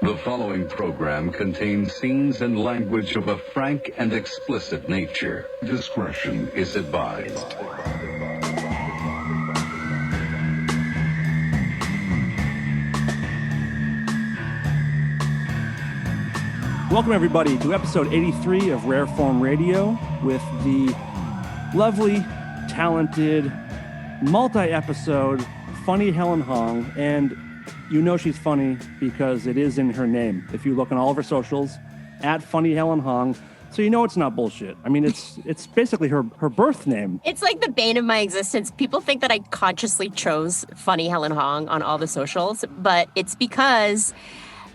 The following program contains scenes and language of a frank and explicit nature. Discretion is advised. Welcome, everybody, to episode 83 of Rare Form Radio with the lovely, talented, multi-episode, funny Helen Hong. And you know she's funny because it is in her name. If you look on all of her socials, at Funny Helen Hong, so you know it's not bullshit. I mean, it's basically her birth name. It's like the bane of my existence. People think that I consciously chose Funny Helen Hong on all the socials, but it's because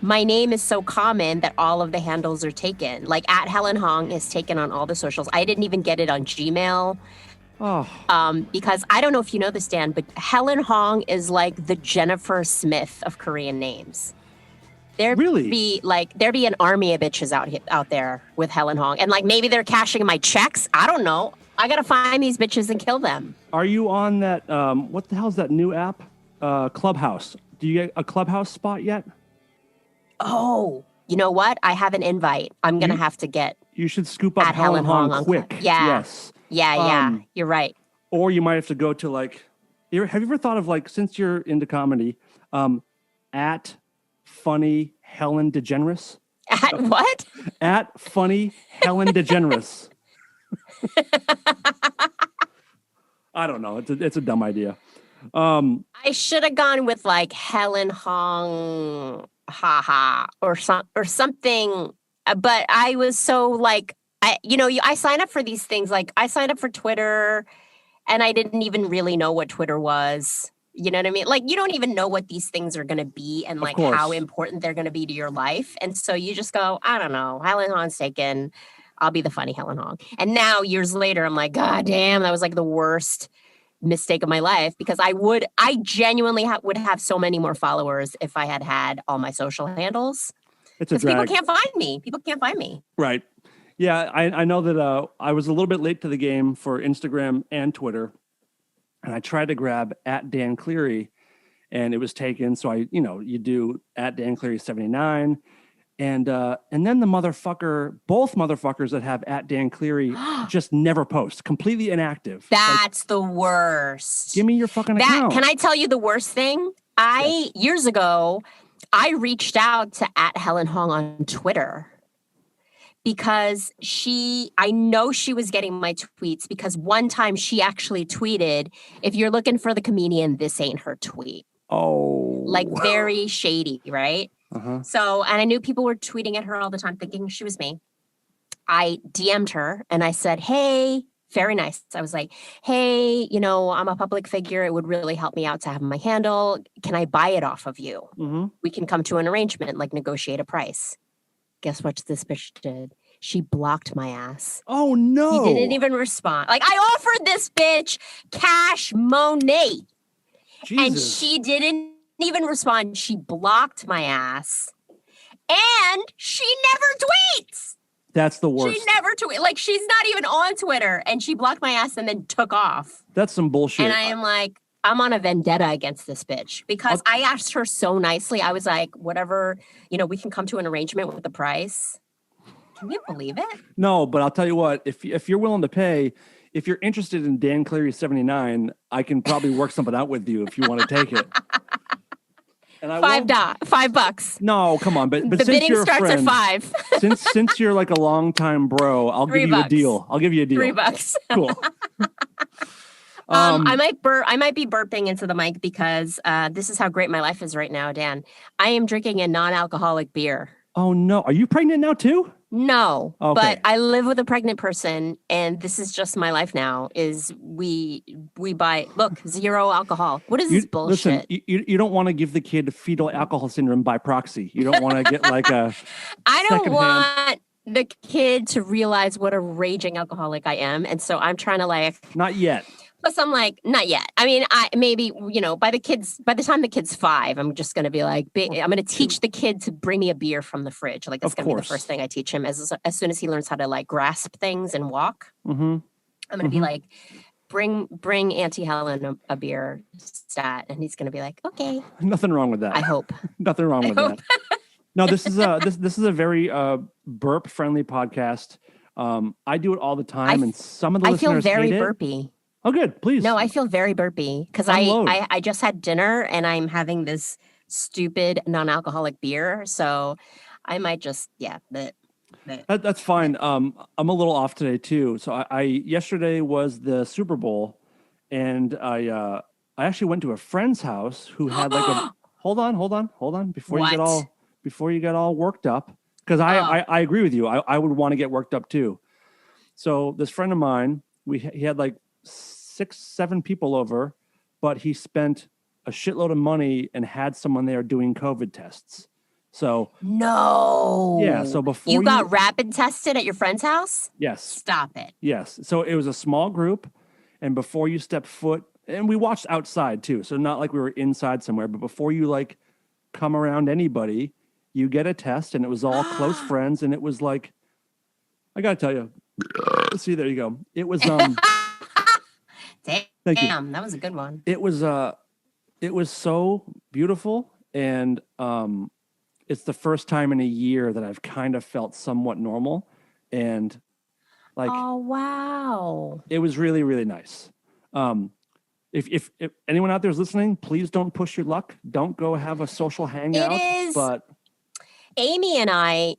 my name is so common that all of the handles are taken. Like at Helen Hong is taken on all the socials. I didn't even get it on Gmail. Because I don't know if you know this, Dan, but Helen Hong is like the Jennifer Smith of Korean names. There'd be an army of bitches out there with Helen Hong. And like maybe they're cashing my checks. I don't know. I got to find these bitches and kill them. Are you on that, what the hell's that new app? Clubhouse. Do you get a Clubhouse spot yet? Oh, you know what? I have an invite. I'm going to have to get. You should scoop up Helen Hong quick. Yeah. Yes. Yeah. You're right. Or you might have to go to like, have you ever thought of like, since you're into comedy, at Funny Helen DeGeneres? At what? At Funny Helen DeGeneres. I don't know. It's a dumb idea. I should have gone with like Helen Hong, haha, or something. But I was so like, I sign up for these things. Like I signed up for Twitter, and I didn't even really know what Twitter was. You know what I mean? Like you don't even know what these things are going to be and like how important they're going to be to your life. And so you just go, I don't know. Helen Hong's taken. I'll be the funny Helen Hong. And now years later, I'm like, God damn, that was like the worst mistake of my life, because I genuinely would have so many more followers if I had all my social handles. Because people can't find me. People can't find me. Right. Yeah, I know that I was a little bit late to the game for Instagram and Twitter, and I tried to grab at Dan Cleary, and it was taken. So you do at Dan Cleary 79, and then both motherfuckers that have at Dan Cleary just never post, completely inactive. That's the worst. Give me your fucking account. Can I tell you the worst thing? Years ago, I reached out to at Helen Hong on Twitter because I know she was getting my tweets, because one time she actually tweeted, if you're looking for the comedian, this ain't her tweet. Oh. Like very shady, right? Uh-huh. So, and I knew people were tweeting at her all the time thinking she was me. I DM'd her and I said, hey, very nice. I was like, hey, I'm a public figure. It would really help me out to have my handle. Can I buy it off of you? Mm-hmm. We can come to an arrangement, like negotiate a price. Guess what this bitch did? She blocked my ass. Oh, no. He didn't even respond. Like, I offered this bitch cash money. Jesus. And she didn't even respond. She blocked my ass. And she never tweets. That's the worst. She never tweets. Like, she's not even on Twitter. And she blocked my ass and then took off. That's some bullshit. And I am like, I'm on a vendetta against this bitch, because I asked her so nicely. I was like, whatever, we can come to an arrangement with the price. Can you believe it? No, but I'll tell you what, if you're willing to pay, if you're interested in Dan Cleary 79, I can probably work something out with you if you want to take it. And $5. No, come on. But the since bidding you're starts a friend, at $5. since you're like a longtime bro, I'll give you a deal. I'll give you a deal. $3. Cool. I might be burping into the mic because this is how great my life is right now, Dan. I am drinking a non-alcoholic beer. Oh no. Are you pregnant now too? No, okay. But I live with a pregnant person, and this is just my life now. Is we buy, zero alcohol. What is this bullshit? Listen, you don't want to give the kid fetal alcohol syndrome by proxy. You don't want to get like a. I don't want the kid to realize what a raging alcoholic I am, and so I'm trying to Not yet. Plus, I'm like, not yet. I mean, maybe, by the time the kid's 5, I'm just going to be like, I'm going to teach the kid to bring me a beer from the fridge. Like, that's going to be the first thing I teach him as soon as he learns how to grasp things and walk. Mm-hmm. I'm going to be like, bring Auntie Helen a beer stat. And he's going to be like, okay. Nothing wrong with that. I hope. Nothing wrong with that. No, this is a very burp friendly podcast. I do it all the time, and some of the I feel listeners very hate it. burpy. Oh, good. Please. No, I feel very burpy because Unload. I just had dinner and I'm having this stupid non-alcoholic beer. So I might just, That's fine. I'm a little off today too. So I yesterday was the Super Bowl, and I actually went to a friend's house who had like a hold on before you get all worked up, because I agree with you. I would want to get worked up too. So this friend of mine, he had like 6-7 people over, but he spent a shitload of money and had someone there doing COVID tests. So no. Yeah. So before you got rapid tested at your friend's house? Yes. Stop it. Yes. So it was a small group, and before you step foot, and we watched outside too. So not like we were inside somewhere, but before you like come around anybody, you get a test, and it was all close friends, and it was like, I gotta tell you, see, there you go. It was Damn, Thank you. That was a good one. It was so beautiful, and it's the first time in a year that I've kind of felt somewhat normal, and like, oh wow, it was really, really nice. If anyone out there is listening, please don't push your luck. Don't go have a social hangout. But Amy and I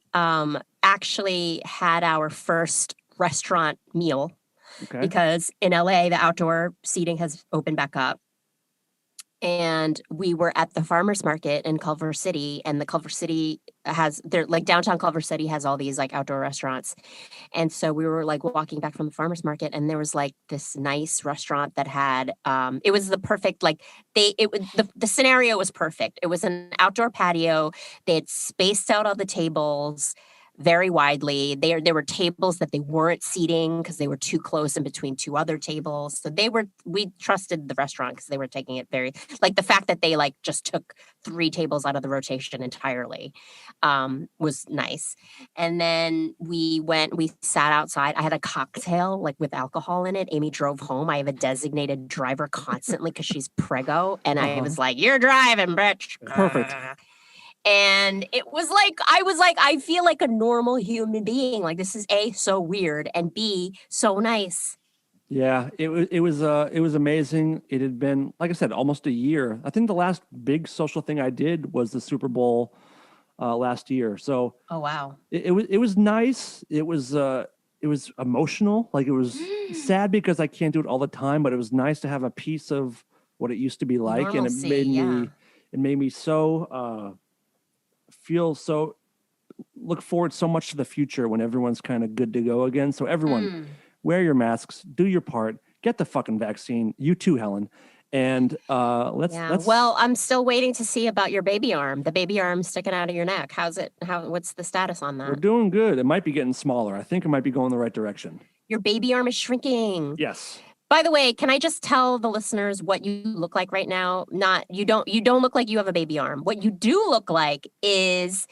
actually had our first restaurant meal because in LA the outdoor seating has opened back up. And we were at the farmers market in Culver City, and the Culver City downtown Culver City has all these like outdoor restaurants. And so we were like walking back from the farmers market, and there was like this nice restaurant that had, it was the perfect, the scenario was perfect. It was an outdoor patio. They had spaced out all the tables very widely. There were tables that they weren't seating because they were too close in between two other tables. So we trusted the restaurant because they were taking it very, like the fact that they like just took 3 tables out of the rotation entirely was nice. And then we sat outside. I had a cocktail like with alcohol in it. Amy drove home. I have a designated driver constantly because she's preggo. And I was like, you're driving, bitch. Perfect. And I was like, I feel like a normal human being. Like, this is A, so weird, and B, so nice. Yeah, it was amazing. It had been, like I said, almost a year. I think the last big social thing I did was the Super Bowl last year. So oh wow, it was nice. It was emotional. Like, it was sad because I can't do it all the time, but it was nice to have a piece of what it used to be like. Normalcy, and it made me so look forward so much to the future when everyone's kind of good to go again. So everyone, wear your masks, do your part, get the fucking vaccine. You too, Helen. And let's. Well, I'm still waiting to see about your baby arm. The baby arm sticking out of your neck. What's the status on that? We're doing good. It might be getting smaller. I think it might be going the right direction. Your baby arm is shrinking. Yes. By the way, can I just tell the listeners what you look like right now? You don't look like you have a baby arm. What you do look like is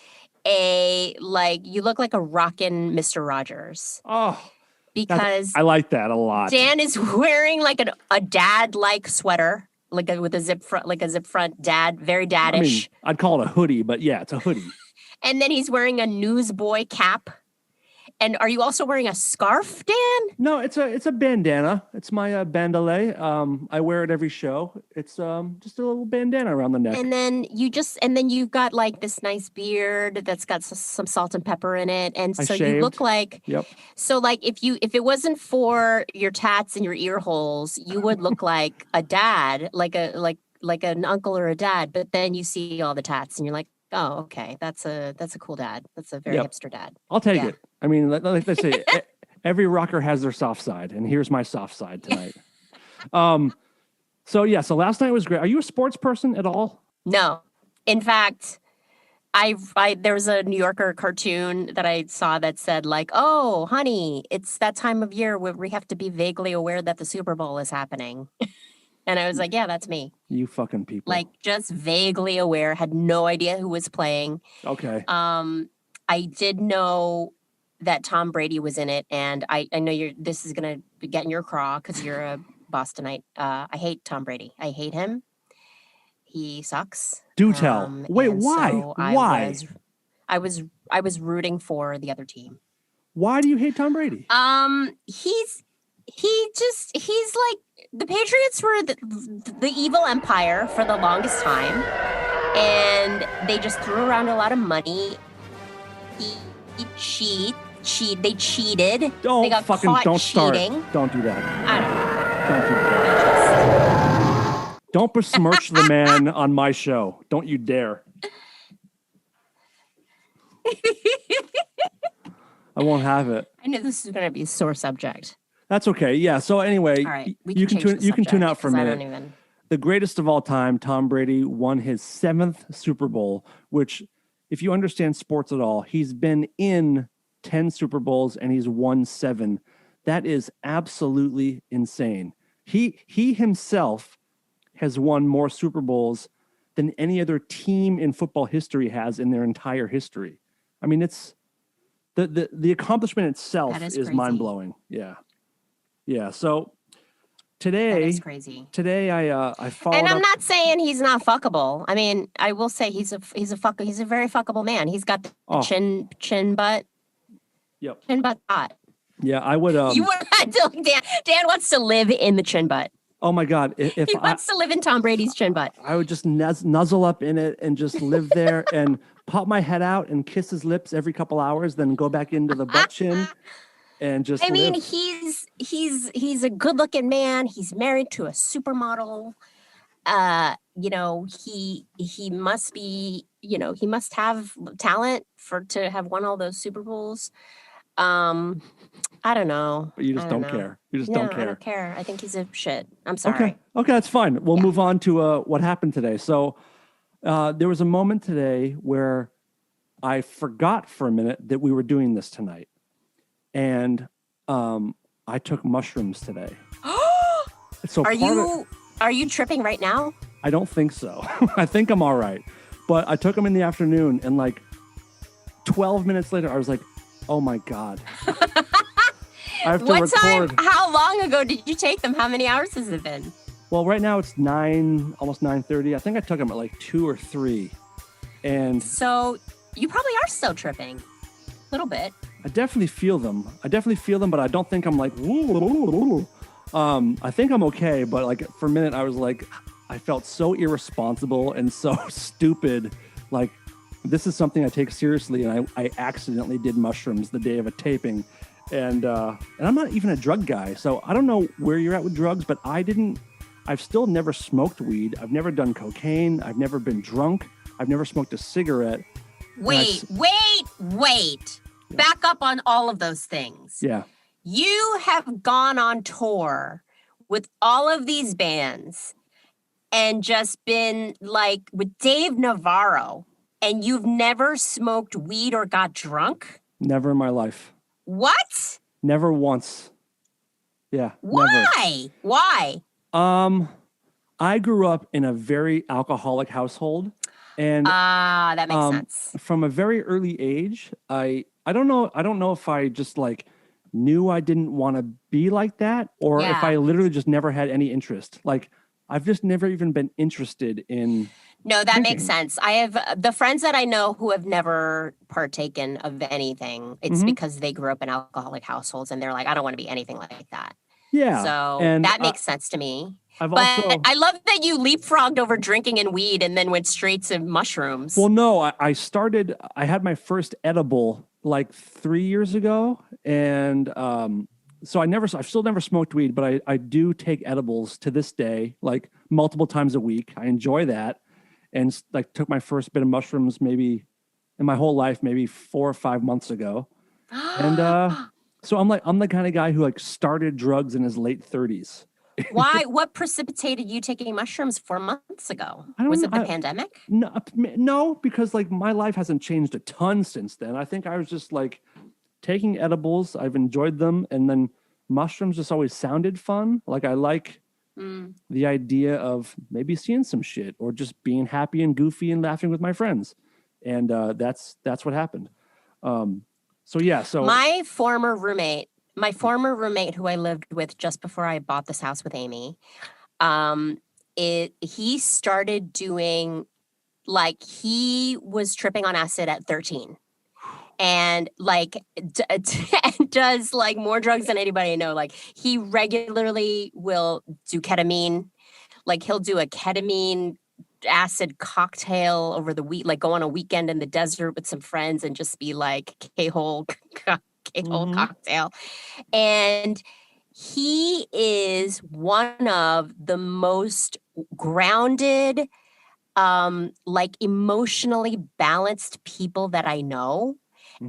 you look like a rockin' Mr. Rogers. Oh, because I like that a lot. Dan is wearing like a dad-like sweater, with a zip front, dad, very daddish. I mean, I'd call it a hoodie, but yeah, it's a hoodie. And then he's wearing a newsboy cap. And are you also wearing a scarf, Dan? No, it's a bandana. It's my bandolé. I wear it every show. It's just a little bandana around the neck. And then you've got like this nice beard that's got some salt and pepper in it, and so you look like. Yep. So like if it wasn't for your tats and your ear holes, you would look like a dad, like an uncle or a dad. But then you see all the tats, and you're like, oh, okay, that's a cool dad. That's a very hipster dad. I'll take it. I mean, like they say, every rocker has their soft side, and here's my soft side tonight. So last night was great. Are you a sports person at all? No. In fact, there was a New Yorker cartoon that I saw that said like, oh, honey, it's that time of year where we have to be vaguely aware that the Super Bowl is happening. And I was like, yeah, that's me. You fucking people. Like, just vaguely aware, had no idea who was playing. Okay. I did know that Tom Brady was in it, and I know this is going to get in your craw because you're a Bostonite. I hate Tom Brady. I hate him. He sucks. Do tell. Wait, why? So why? I was rooting for the other team. Why do you hate Tom Brady? He's like the Patriots were the evil empire for the longest time, and they just threw around a lot of money. They cheated. They got caught don't cheating. Start. Don't do that. I don't know. Don't do that. Don't besmirch the man on my show. Don't you dare. I won't have it. I knew this was going to be a sore subject. That's okay. Yeah. So anyway, all right, you can tune out for a minute. I don't even... The greatest of all time, Tom Brady won his 7th Super Bowl, which, if you understand sports at all, he's been in 10 Super Bowls and he's won 7. That is absolutely insane. He himself has won more Super Bowls than any other team in football history has in their entire history. I mean, it's the accomplishment itself is mind-blowing. Yeah. Yeah. So today, that is crazy. Today I followed and I'm up. not saying he's not fuckable. I mean, I will say he's a very fuckable man. He's got the chin butt. Yep. Chin butt hot. Yeah, I would. You would not. Dan wants to live in the chin butt. Oh my God! If he wants to live in Tom Brady's chin butt, I would just nuzzle up in it and just live there and pop my head out and kiss his lips every couple hours, then go back into the butt chin and just. I mean, he's a good-looking man. He's married to a supermodel. He must be. He must have talent to have won all those Super Bowls. I don't know. But you just don't care. You just don't care. I don't care. I think he's a shit. I'm sorry. Okay, that's fine. We'll move on to what happened today. So there was a moment today where I forgot for a minute that we were doing this tonight. And I took mushrooms today. So are you tripping right now? I don't think so. I think I'm all right. But I took them in the afternoon and like 12 minutes later, I was like, oh my God. I have to record. How long ago did you take them? How many hours has it been? Well, right now it's almost 9:30. I think I took them at like 2 or 3. And so you probably are still tripping. A little bit. I definitely feel them. But I don't think I'm like, I think I'm okay. But like for a minute, I was like, I felt so irresponsible and so stupid. Like, this is something I take seriously, and I accidentally did mushrooms the day of a taping, and I'm not even a drug guy, so I don't know where you're at with drugs, but I've still never smoked weed. I've never done cocaine. I've never been drunk. I've never smoked a cigarette. Wait. Yeah. Back up on all of those things. Yeah. You have gone on tour with all of these bands and just been like with Dave Navarro. And you've never smoked weed or got drunk? Never in my life. What? Never once. Yeah. Why? Never. Why? I grew up in a very alcoholic household, and that makes sense. From a very early age, I don't know if I just like knew I didn't want to be like that, or if I literally just never had any interest. Like I've just never even been interested in. No, that makes sense. I have the friends that I know who have never partaken of anything. It's because they grew up in alcoholic households and they're like, I don't want to be anything like that. Yeah. So and that makes sense to me. I love that you leapfrogged over drinking and weed and then went straight to mushrooms. Well, no, I had my first edible like 3 years ago. And so I've still never smoked weed, but I do take edibles to this day, like multiple times a week. I enjoy that. And like took my first bit of mushrooms maybe in my whole life, maybe 4 or 5 months ago. And so I'm the kind of guy who like started drugs in his late 30s. Why? What precipitated you taking mushrooms 4 months ago? Was it the pandemic? No, because like my life hasn't changed a ton since then. I think I was just like taking edibles. I've enjoyed them. And then mushrooms just always sounded fun. Like I like the idea of maybe seeing some shit or just being happy and goofy and laughing with my friends. And that's what happened. So my former roommate who I lived with just before I bought this house with Amy, he started doing like he was tripping on acid at 13. And like does like more drugs than anybody I know. Like he regularly will do ketamine. Like he'll do a ketamine acid cocktail over the week, like go on a weekend in the desert with some friends and just be like K-hole cocktail. And he is one of the most grounded, like emotionally balanced people that I know.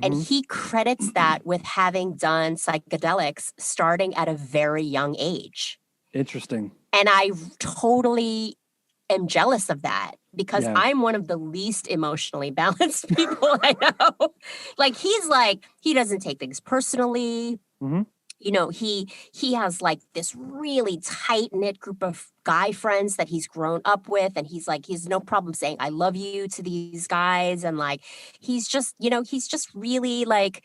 And he credits that with having done psychedelics starting at a very young age. Interesting. And I totally am jealous of that because I'm one of the least emotionally balanced people I know. Like he doesn't take things personally. You know, he has like this really tight-knit group of guy friends that he's grown up with. And he's no problem saying, I love you to these guys. And like, he's just really like,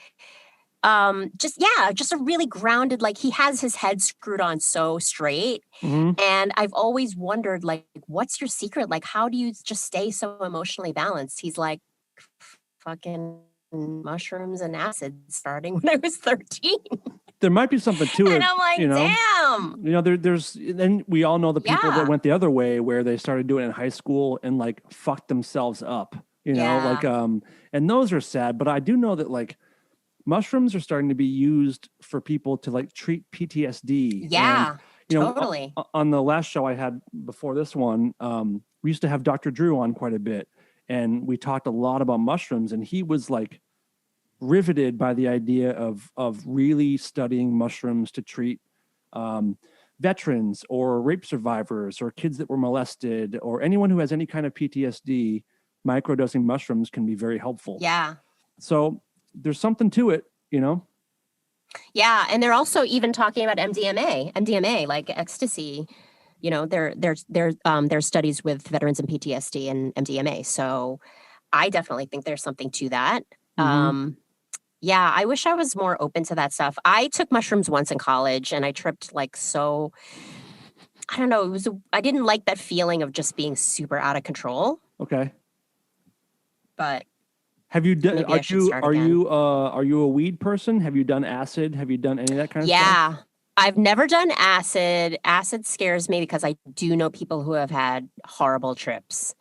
just a really grounded, like he has his head screwed on so straight. And I've always wondered, like, what's your secret? Like, how do you just stay so emotionally balanced? He's like, fucking mushrooms and acid starting when I was 13. There might be something to it. And I'm like, damn. You know, there's, then we all know the people that went the other way where they started doing it in high school and like fucked themselves up, you know, like, and those are sad. But I do know that like mushrooms are starting to be used for people to like treat PTSD. Yeah, and, you know, totally. On the last show I had before this one, we used to have Dr. Drew on quite a bit. And we talked a lot about mushrooms, and he was like riveted by the idea of really studying mushrooms to treat veterans or rape survivors or kids that were molested or anyone who has any kind of PTSD. Microdosing mushrooms can be very helpful. Yeah. So there's something to it, you know? Yeah. And they're also even talking about MDMA, like ecstasy. You know, there's studies with veterans and PTSD and MDMA. So I definitely think there's something to that. Yeah, I wish I was more open to that stuff. I took mushrooms once in college and I tripped like so, I don't know. I didn't like that feeling of just being super out of control. Okay. But have you done, are you a weed person? Have you done acid? Have you done any of that kind of stuff? Yeah. I've never done acid. Acid scares me because I do know people who have had horrible trips.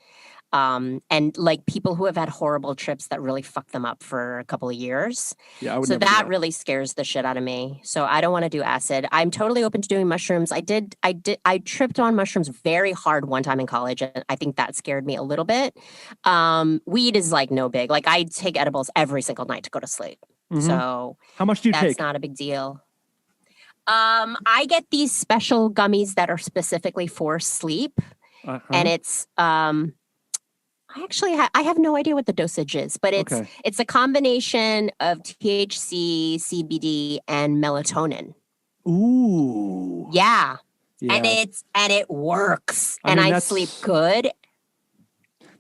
And like people who have had horrible trips that really fuck them up for a couple of years. Yeah, I would so that really scares the shit out of me. So I don't want to do acid. I'm totally open to doing mushrooms. I tripped on mushrooms very hard one time in college, and I think that scared me a little bit. Weed is like no big. Like I take edibles every single night to go to sleep. So how much do you take? That's not a big deal. I get these special gummies that are specifically for sleep, and it's I have no idea what the dosage is, but it's a combination of THC, CBD, and melatonin. Ooh. Yeah. And it works. I sleep good.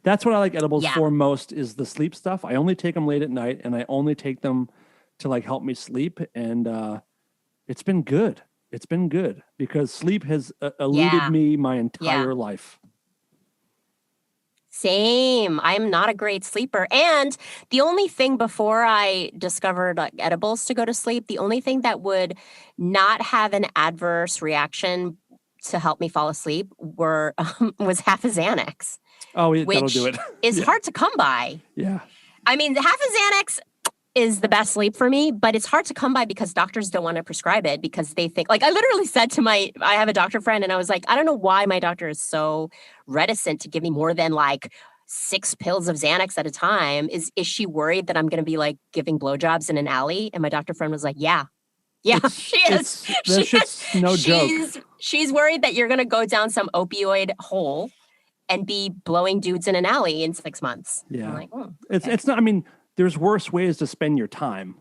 That's what I like edibles for most is the sleep stuff. I only take them late at night, and I only take them to like help me sleep. And it's been good. It's been good because sleep has eluded me my entire life. Same. I'm not a great sleeper. And the only thing before I discovered like edibles to go to sleep, the only thing that would not have an adverse reaction to help me fall asleep was half a Xanax. Oh, that'll do it. Is hard to come by. Yeah. I mean, half a Xanax is the best sleep for me, but it's hard to come by because doctors don't want to prescribe it because they think, like I literally said to I have a doctor friend and I was like, I don't know why my doctor is so reticent to give me more than like 6 pills of Xanax at a time. Is she worried that I'm going to be like giving blowjobs in an alley? And my doctor friend was like, yeah, she is. That shit's no joke. She's worried that you're going to go down some opioid hole and be blowing dudes in an alley in 6 months. Yeah. I'm like, it's not, I mean, there's worse ways to spend your time.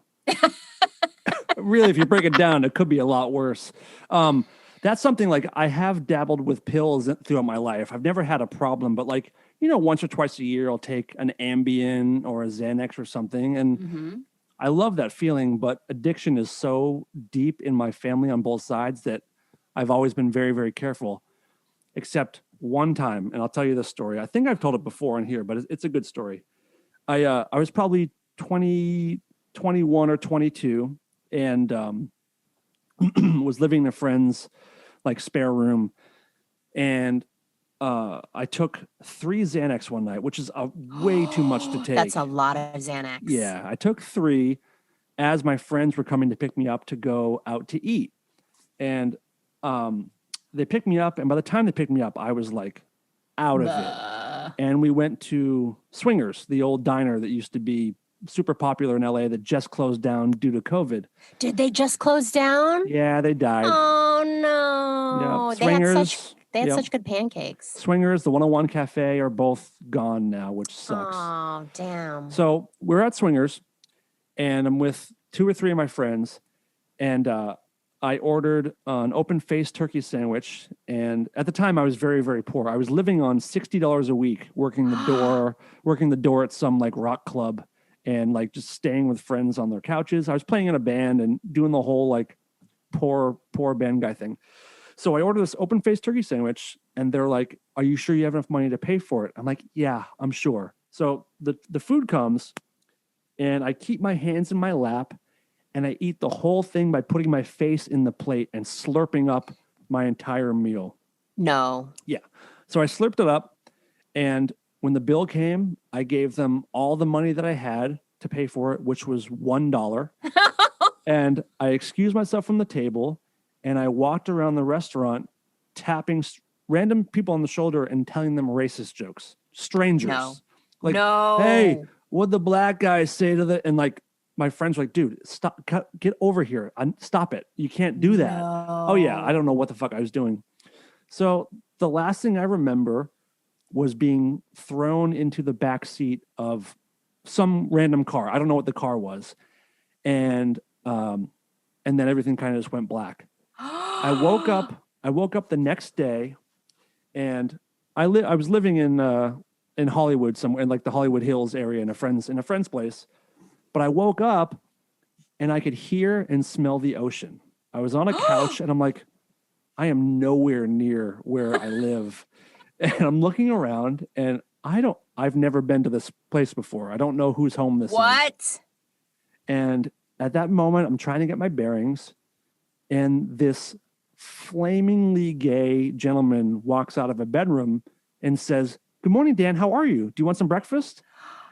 Really, if you break it down, it could be a lot worse. That's something like I have dabbled with pills throughout my life. I've never had a problem, but like, you know, once or twice a year, I'll take an Ambien or a Xanax or something. And I love that feeling, but addiction is so deep in my family on both sides that I've always been very, very careful. Except one time, and I'll tell you this story. I think I've told it before in here, but it's a good story. I was probably 20, 21 or 22, and was living in a friend's like spare room, and I took 3 Xanax one night, which is way too much to take. That's a lot of Xanax. Yeah, I took 3 as my friends were coming to pick me up to go out to eat, and they picked me up, and by the time they picked me up, I was like out of it. And we went to Swingers, the old diner that used to be super popular in LA that just closed down due to COVID. Did they just close down? Yeah, they died. Oh no. Yep. Swingers. They had such good pancakes. Swingers, the 101 Cafe are both gone now, which sucks. Oh, damn. So we're at Swingers, and I'm with 2 or 3 of my friends, and I ordered an open-faced turkey sandwich. And at the time, I was very, very poor. I was living on $60 a week, working the door at some like rock club, and like just staying with friends on their couches. I was playing in a band and doing the whole like poor band guy thing. So I ordered this open-faced turkey sandwich, and they're like, "Are you sure you have enough money to pay for it?" I'm like, "Yeah, I'm sure." So the food comes, and I keep my hands in my lap, and I eat the whole thing by putting my face in the plate and slurping up my entire meal. No. Yeah. So I slurped it up, and when the bill came, I gave them all the money that I had to pay for it, which was $1. And I excused myself from the table, and I walked around the restaurant tapping random people on the shoulder and telling them racist jokes. Strangers. No. Like, no. "Hey, what'd the black guy say to the..." And like, my friends were like, "Dude, stop, get over here. Stop it. You can't do that." No. Oh yeah, I don't know what the fuck I was doing. So the last thing I remember was being thrown into the back seat of some random car. I don't know what the car was. And then everything kind of just went black. I woke up the next day, and I was living in Hollywood somewhere, in like the Hollywood Hills area, in a friend's place. But I woke up and I could hear and smell the ocean. I was on a couch, and I'm like, I am nowhere near where I live. And I'm looking around, and I've never been to this place before. I don't know whose home this is. What? And at that moment, I'm trying to get my bearings, and this flamingly gay gentleman walks out of a bedroom and says, "Good morning, Dan. How are you? Do you want some breakfast?"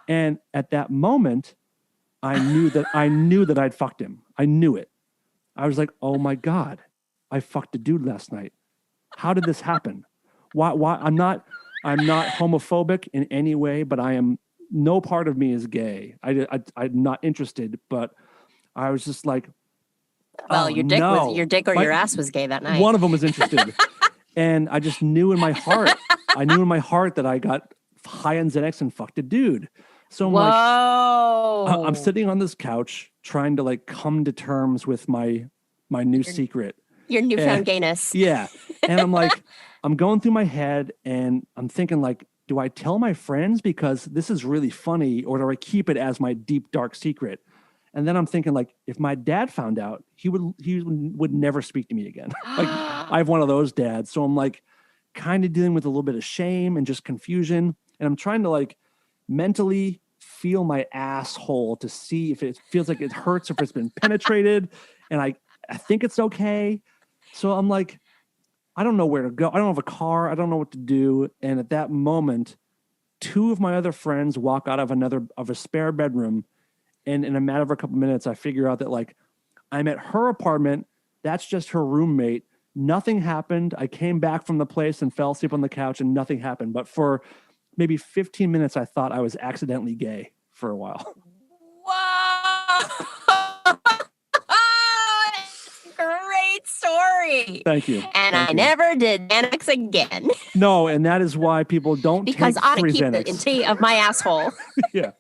And at that moment, I knew that I'd fucked him. I knew it. I was like, "Oh my God, I fucked a dude last night. How did this happen? Why? I'm not homophobic in any way, but no part of me is gay. I'm not interested, but I was just like, well, oh, your dick or My- your ass was gay that night. One of them was interested. And I just knew in my heart, that I got high on Xanax and fucked a dude. So I'm like, I'm sitting on this couch trying to like come to terms with my new secret. Your newfound gayness. Yeah. And I'm like, I'm going through my head, and I'm thinking like, do I tell my friends because this is really funny, or do I keep it as my deep, dark secret? And then I'm thinking like, if my dad found out, he would never speak to me again. Like, I have one of those dads. So I'm like kind of dealing with a little bit of shame and just confusion. And I'm trying to like mentally feel my asshole to see if it feels like it hurts, if it's been penetrated. And I think it's okay. So I'm like, I don't know where to go. I don't have a car. I don't know what to do. And at that moment, 2 of my other friends walk out of a spare bedroom. And in a matter of a couple minutes, I figure out that like I'm at her apartment. That's just her roommate. Nothing happened. I came back from the place and fell asleep on the couch, and nothing happened. But for maybe 15 minutes, I thought I was accidentally gay for a while. Whoa! Great story. Thank you. And Thank I you. never did Xanax again. No, and that is why people don't Because take I ought to free keep the Xanax. integrity of my asshole. Yeah.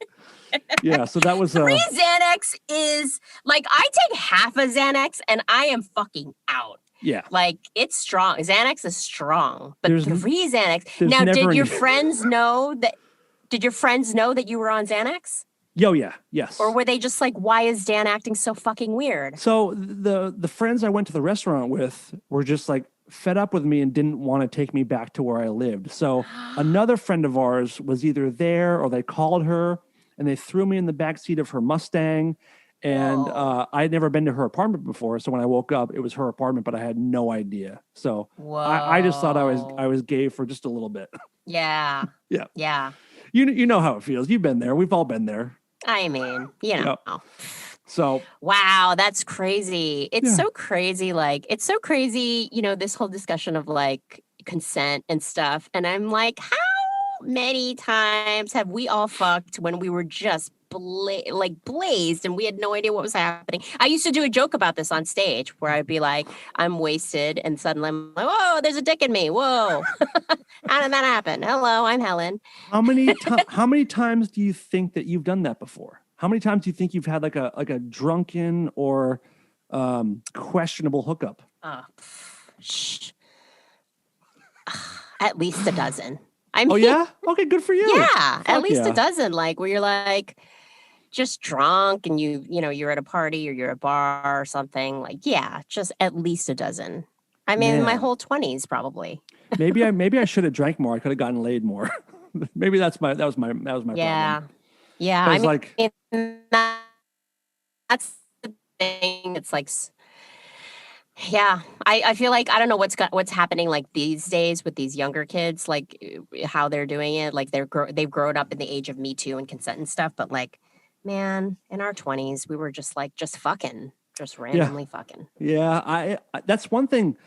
Yeah, so that was... Free Xanax is, like, I take half a Xanax and I am fucking out. Yeah. Like, it's strong. Xanax is strong. But There's 3 Xanax. there's Now, never did your any- friends know that... Did your friends know that you were on Xanax? Yo, yeah, yes. Or were they just like, why is Dan acting so fucking weird? So the friends I went to the restaurant with were just like fed up with me and didn't want to take me back to where I lived. So another friend of ours was either there or they called her and they threw me in the backseat of her Mustang. And I had never been to her apartment before. So when I woke up, it was her apartment, but I had no idea. So I just thought I was gay for just a little bit. Yeah. Yeah. Yeah. You know how it feels. You've been there. We've all been there. I mean, you know. Yeah. So wow, that's crazy. It's so crazy. Like, it's so crazy, you know, this whole discussion of like consent and stuff. And I'm like, how many times have we all fucked when we were just blazed and we had no idea what was happening? I used to do a joke about this on stage where I'd be like, I'm wasted, and suddenly I'm like, whoa, there's a dick in me. Whoa. How did that happen? Hello, I'm Helen. How many times do you think that you've done that before? How many times do you think you've had like a drunken or questionable hookup? At least a dozen. I mean, oh yeah? Okay, good for you. Yeah, at least a dozen. Like where you're like just drunk and you know, you're at a party or you're at a bar or something. Like, yeah, just at least a dozen. I mean, my whole 20s probably. maybe I should have drank more. I could have gotten laid more. Maybe that was my problem. Yeah. I mean, like that's the thing. It's like, yeah, I feel like I don't know what's happening like these days with these younger kids, like how they're doing it. Like they've grown up in the age of Me Too and consent and stuff. But like, man, in our 20s, we were just fucking, just randomly fucking. Yeah, I that's one thing.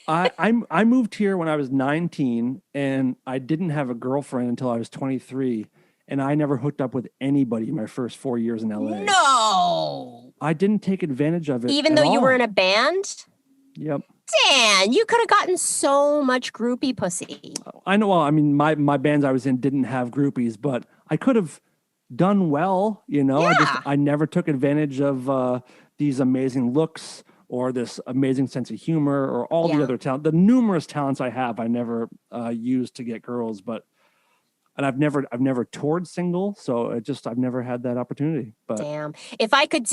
I moved here when I was 19, and I didn't have a girlfriend until I was 23. And I never hooked up with anybody in my first 4 years in LA. No! I didn't take advantage of it. Even though you were in a band? Yep. Dan, you could have gotten so much groupie pussy. I know. Well, I mean, my bands I was in didn't have groupies, but I could have done well, you know? Yeah. I never took advantage of these amazing looks or this amazing sense of humor or all the other talent. The numerous talents I have, I never used to get girls, and I've never toured single, so I've never had that opportunity. But damn, if I could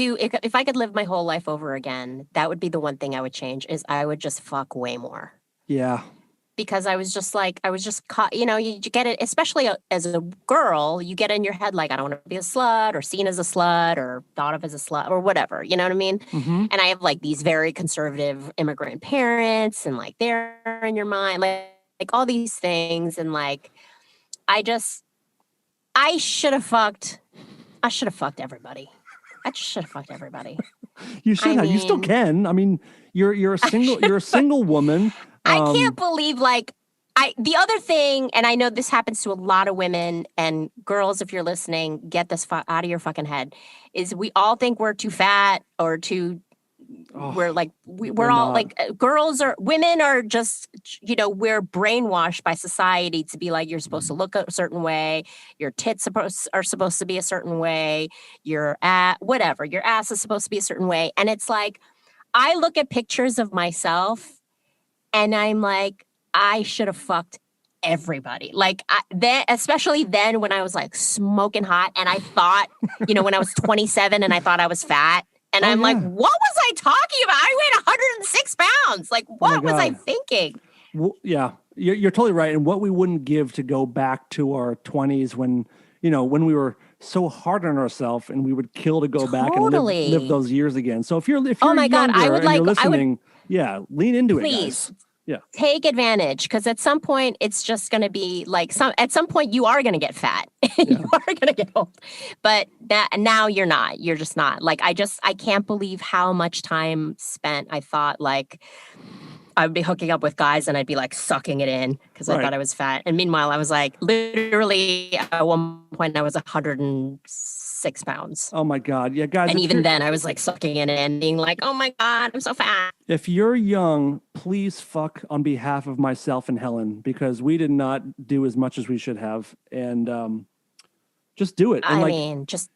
live my whole life over again, that would be the one thing I would change. Is I would just fuck way more. Yeah, because I was just caught. You know, you get it, especially as a girl, you get in your head like I don't want to be a slut or seen as a slut or thought of as a slut or whatever. You know what I mean? Mm-hmm. And I have like these very conservative immigrant parents, and like they're in your mind, like all these things, and like. I should have fucked everybody. I just should have fucked everybody. You should have. You still can. I mean, you're a single woman. I can't believe the other thing, and I know this happens to a lot of women and girls, if you're listening, get this out of your fucking head, is we all think we're too fat or too we're like we're all not. Like women are just, you know, we're brainwashed by society to be like, you're supposed to look a certain way, your tits are supposed to be a certain way, your ass is supposed to be a certain way. And it's like I look at pictures of myself and I'm like, I should have fucked everybody. Like especially then when I was like smoking hot and I thought, you know, when I was 27 and I thought I was fat. And I'm like, what was I talking about? I weighed 106 pounds. Like, what was I thinking? Well, yeah, you're totally right. And what we wouldn't give to go back to our 20s when, you know, when we were so hard on ourselves and we would kill to go back and live those years again. So if you're oh my God, I would you're listening, lean into it, guys. Yeah. Take advantage, because at some point it's just going to be like at some point you are going to get fat. You are going to get old. But now you're not. You're just not. Like I can't believe how much time spent. I thought like I would be hooking up with guys and I'd be like sucking it in because I thought I was fat. And meanwhile I was like literally at one point I was 106 pounds. Oh my God. Yeah, guys. And even then I was like sucking it in and being like, oh my God, I'm so fat. If you're young, please fuck on behalf of myself and Helen, because we did not do as much as we should have. And just do it. And I mean, just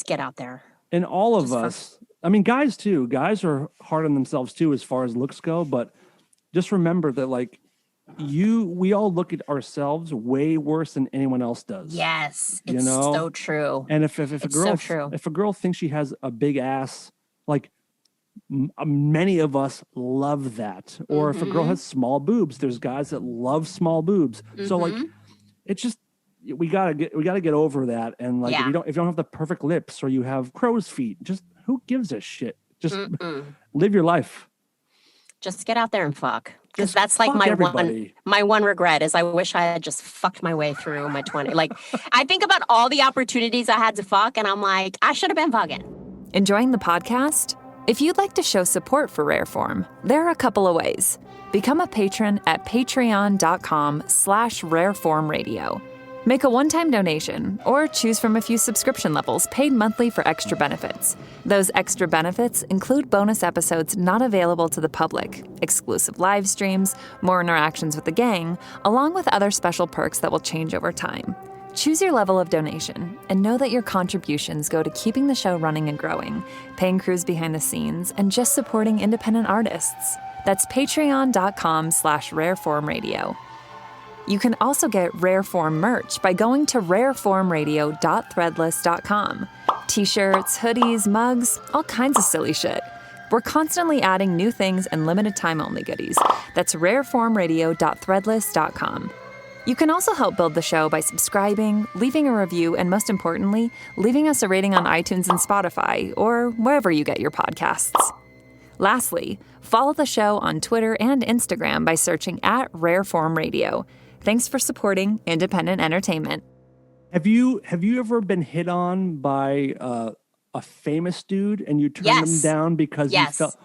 get out there. And all of us, I mean, guys too. Guys are hard on themselves too as far as looks go. But just remember that like we all look at ourselves way worse than anyone else does. Yes, it's so true. And if a girl thinks she has a big ass, like Many of us love that. Or if a girl has small boobs, there's guys that love small boobs. So like, it's just we gotta get over that. And like, if you don't have the perfect lips or you have crow's feet, just who gives a shit? Just live your life. Just get out there and fuck. Because Just that's like fuck everybody. my one regret is I wish I had just fucked my way through my 20s. Like, I think about all the opportunities I had to fuck, and I'm like, I should have been fucking. Enjoying the podcast? If you'd like to show support for Rareform, there are a couple of ways. Become a patron at patreon.com/rareformradio. Make a one-time donation or choose from a few subscription levels paid monthly for extra benefits. Those extra benefits include bonus episodes not available to the public, exclusive live streams, more interactions with the gang, along with other special perks that will change over time. Choose your level of donation and know that your contributions go to keeping the show running and growing, paying crews behind the scenes, and just supporting independent artists. That's patreon.com/rareformradio. You can also get Rareform merch by going to rareformradio.threadless.com. T-shirts, hoodies, mugs, all kinds of silly shit. We're constantly adding new things and limited time only goodies. That's rareformradio.threadless.com. You can also help build the show by subscribing, leaving a review, and most importantly, leaving us a rating on iTunes and Spotify, or wherever you get your podcasts. Lastly, follow the show on Twitter and Instagram by searching @Rareform Radio. Thanks for supporting independent entertainment. Have you ever been hit on by a famous dude and you turned him down because you felt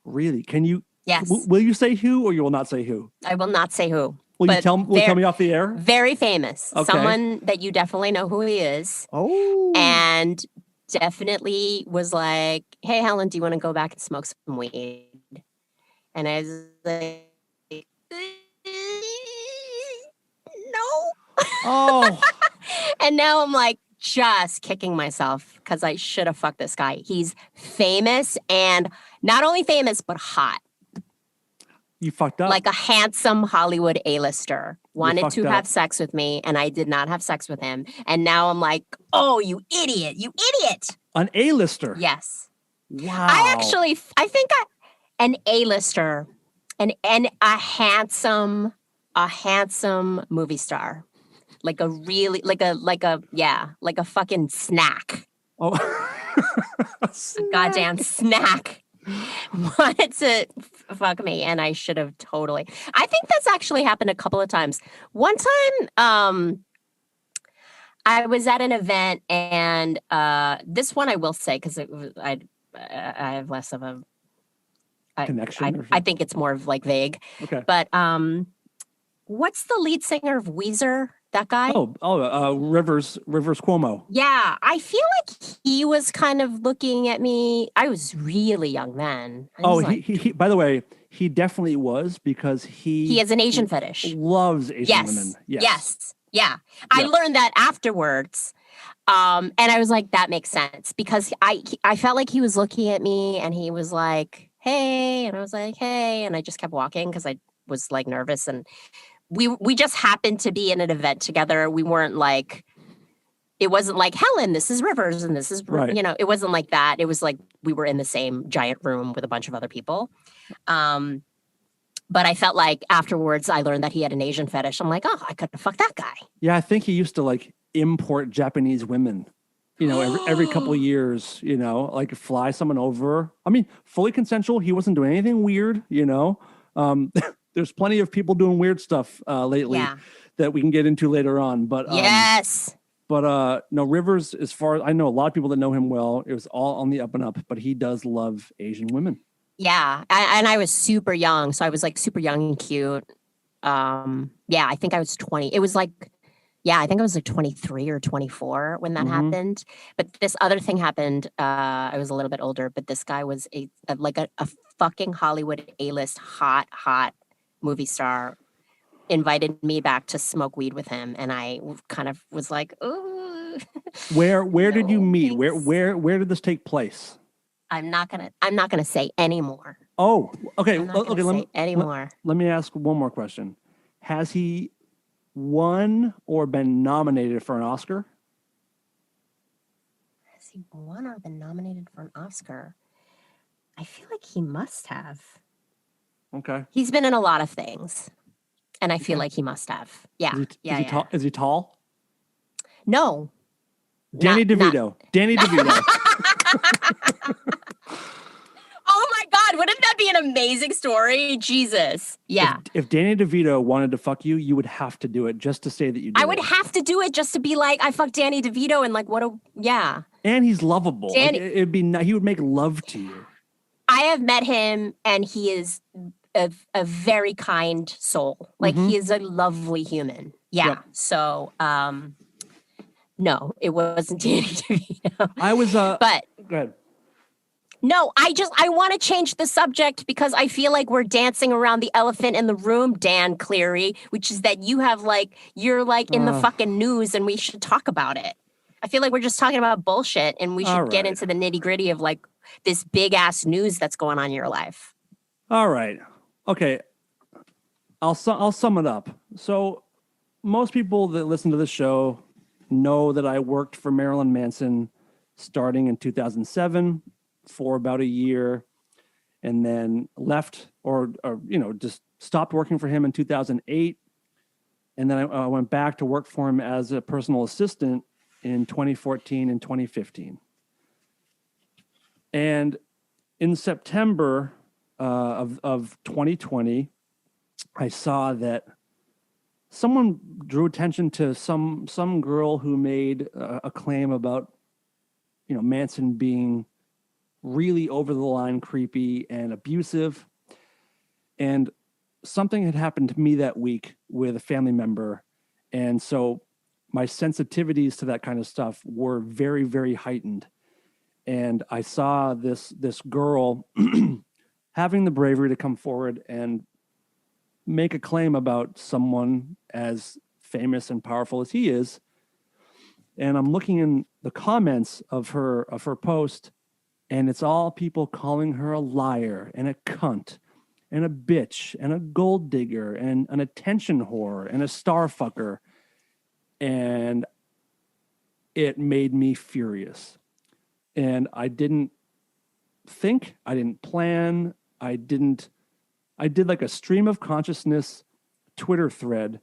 really? Can you? Yes. Will you say who, or you will not say who? I will not say who. Will you tell me off the air? Very famous. Okay. Someone that you definitely know who he is. Oh. And definitely was like, hey, Helen, do you want to go back and smoke some weed? And I was like, no. Oh. And now I'm like just kicking myself because I should have fucked this guy. He's famous, and not only famous, but hot. You fucked up. Like a handsome Hollywood A-lister. Wanted to have sex with me, and I did not have sex with him. And now I'm like, oh, you idiot. You idiot. An A-lister? Yes. Wow. I think an A-lister and a handsome movie star. Like a really, like a fucking snack. Oh. A goddamn snack. Wanted to fuck me, and I should have totally. I think that's actually happened a couple of times. One time, I was at an event, and this one I will say because I have less of a connection. I think it's more of like vague. Okay. But what's the lead singer of Weezer? That guy? Rivers Cuomo. Yeah, I feel like he was kind of looking at me. I was really young then. He by the way, he definitely was, because he has an Asian fetish. Loves Asian women. Yes. Yeah. I learned that afterwards. And I was like, that makes sense, because I felt like he was looking at me and he was like, hey, and I was like, hey, and I just kept walking because I was like nervous, and we just happened to be in an event together. We weren't like, it wasn't like, Helen, this is Rivers, and this is, right. It wasn't like that. It was like we were in the same giant room with a bunch of other people. But I felt like afterwards I learned that he had an Asian fetish. I'm like, oh, I could have fucked that guy. Yeah, I think he used to like import Japanese women, every couple of years, like fly someone over. I mean, fully consensual. He wasn't doing anything weird, There's plenty of people doing weird stuff lately that we can get into later on. But yes. But no, Rivers, as far as I know, a lot of people that know him well, it was all on the up and up, but he does love Asian women. Yeah. And I was super young. So I was like super young and cute. I think I was 20. It was like, I think I was like 23 or 24 when that happened. But this other thing happened. I was a little bit older, but this guy was a fucking Hollywood A-list hot movie star, invited me back to smoke weed with him, and I kind of was like, "Ooh." Where did you meet? Thanks. Where did this take place? I'm not gonna say anymore. Oh, okay. Let me ask one more question. Has he won or been nominated for an Oscar? Has he won or been nominated for an Oscar? I feel like he must have. Okay. He's been in a lot of things, and I feel like he must have. Yeah. Is he tall? Is he tall? No. Danny DeVito. Danny DeVito. Oh my God, wouldn't that be an amazing story? Jesus. Yeah. If Danny DeVito wanted to fuck you, you would have to do it just to say that you did I would have to do it just to be like, I fucked Danny DeVito and like, yeah. And he's lovable. Danny- It'd be he would make love to you. I have met him and he is a very kind soul. Like he is a lovely human. Yeah. Yep. So, no, it wasn't Danny DeVito. I was, but go ahead. No, I want to change the subject because I feel like we're dancing around the elephant in the room, Dan Cleary, which is that you're like in the fucking news and we should talk about it. I feel like we're just talking about bullshit and we should get into the nitty gritty of like this big ass news that's going on in your life. All right. Okay. I'll sum it up. So most people that listen to this show know that I worked for Marilyn Manson starting in 2007. For about a year, and then left or just stopped working for him in 2008, and then I went back to work for him as a personal assistant in 2014 and 2015. And in September of 2020, I saw that someone drew attention to some girl who made a claim about Manson being really over the line creepy and abusive. And something had happened to me that week with a family member. And so my sensitivities to that kind of stuff were very, very heightened. And I saw this girl having the bravery to come forward and make a claim about someone as famous and powerful as he is. And I'm looking in the comments of her post, and it's all people calling her a liar and a cunt and a bitch and a gold digger and an attention whore and a star fucker. And it made me furious. And I didn't think, I didn't plan, I did like a stream of consciousness Twitter thread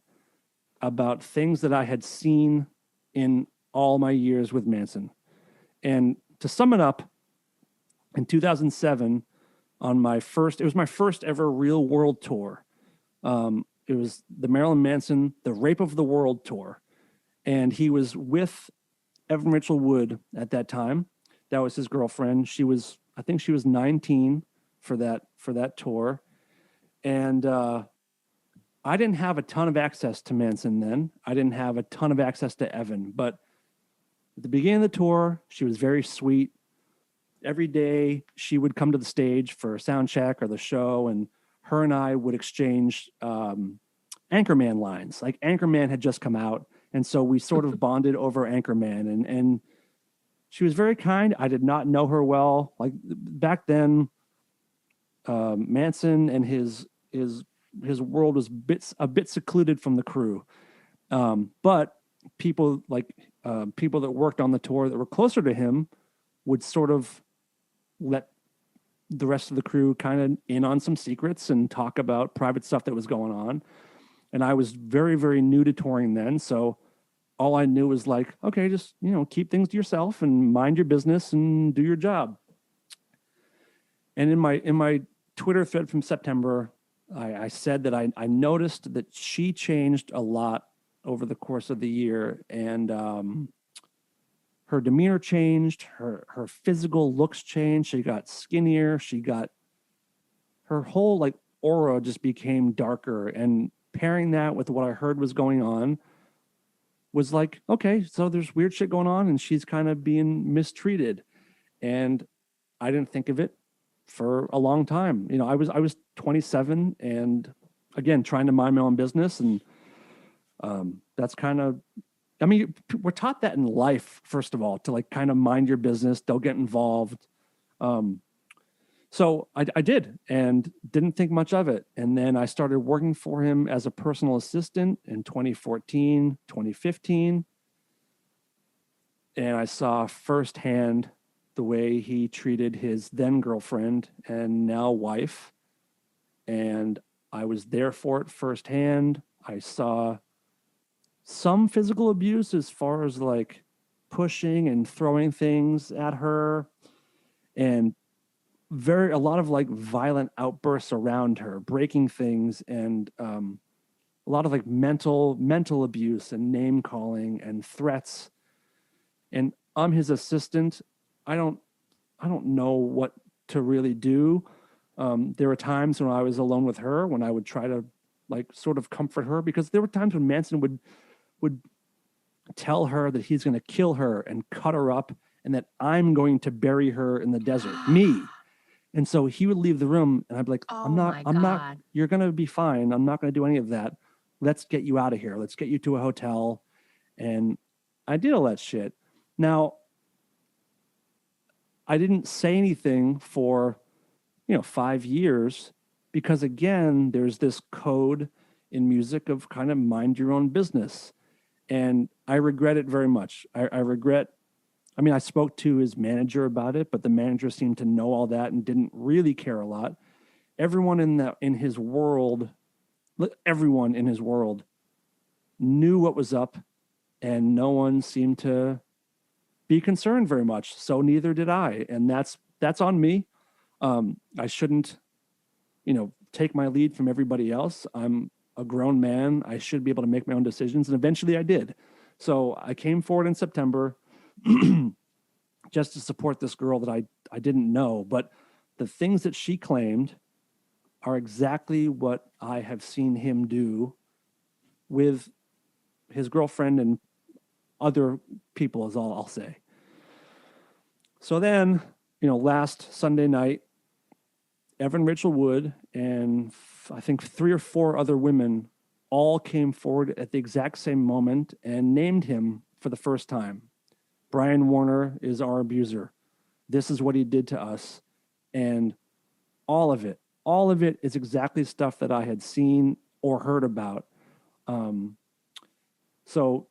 about things that I had seen in all my years with Manson. And to sum it up, in 2007, it was my first ever real world tour. It was the Marilyn Manson, the Rape of the World tour. And he was with Evan Rachel Wood at that time. That was his girlfriend. I think she was 19 for that tour. And I didn't have a ton of access to Manson then. I didn't have a ton of access to Evan. But at the beginning of the tour, she was very sweet. Every day she would come to the stage for a sound check or the show, and her and I would exchange Anchorman lines. Like Anchorman had just come out, and so we sort of bonded over Anchorman. And she was very kind. I did not know her well. Like back then, Manson and his world was a bit secluded from the crew. But people that worked on the tour that were closer to him would sort of let the rest of the crew kind of in on some secrets and talk about private stuff that was going on. And I was very, very new to touring then. So all I knew was like, okay, just, keep things to yourself and mind your business and do your job. And in my Twitter thread from September, I said that I noticed that she changed a lot over the course of the year. And, her demeanor changed, her physical looks changed. She got skinnier. Her whole like aura just became darker. And pairing that with what I heard was going on was like, okay, so there's weird shit going on and she's kind of being mistreated. And I didn't think of it for a long time. I was 27 and again, trying to mind my own business. And that's kind of, we're taught that in life, first of all, to like kind of mind your business, don't get involved. So I did and didn't think much of it. And then I started working for him as a personal assistant in 2014, 2015. And I saw firsthand the way he treated his then girlfriend and now wife. And I was there for it firsthand. I saw some physical abuse as far as like pushing and throwing things at her, and a lot of like violent outbursts around her, breaking things, and a lot of like mental abuse and name calling and threats. And I'm his assistant. I don't know what to really do. There were times when I was alone with her when I would try to like sort of comfort her, because there were times when Manson would tell her that he's going to kill her and cut her up, and that I'm going to bury her in the desert, me. And so he would leave the room, and I'd be like, I'm not, you're going to be fine. I'm not going to do any of that. Let's get you out of here. Let's get you to a hotel. And I did all that shit. Now, I didn't say anything for, 5 years, because again, there's this code in music of kind of mind your own business. And I regret it very much. I spoke to his manager about it, but the manager seemed to know all that and didn't really care a lot. Everyone in his world knew what was up, and no one seemed to be concerned very much. So neither did I. And that's on me. I shouldn't, take my lead from everybody else. I'm a grown man. I should be able to make my own decisions. And eventually I did. So I came forward in September just to support this girl that I didn't know. But the things that she claimed are exactly what I have seen him do with his girlfriend and other people, is all I'll say. So then, last Sunday night, Evan Rachel Wood and I think 3 or 4 other women all came forward at the exact same moment and named him for the first time. Brian Warner is our abuser. This is what he did to us. And all of it is exactly stuff that I had seen or heard about. So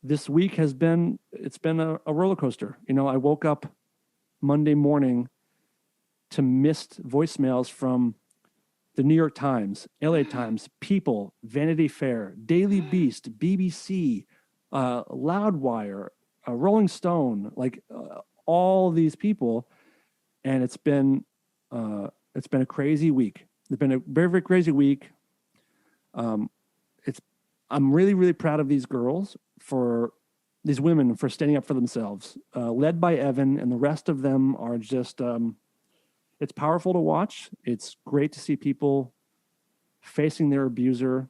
this week it's been a roller coaster. I woke up Monday morning to missed voicemails from the New York Times, LA Times, People, Vanity Fair, Daily Beast, BBC, Loudwire, Rolling Stone, all these people. And it's been a crazy week. It's been a very, very crazy week. I'm really, really proud of these women for standing up for themselves, led by Evan, and the rest of them are just, it's powerful to watch. It's great to see people facing their abuser.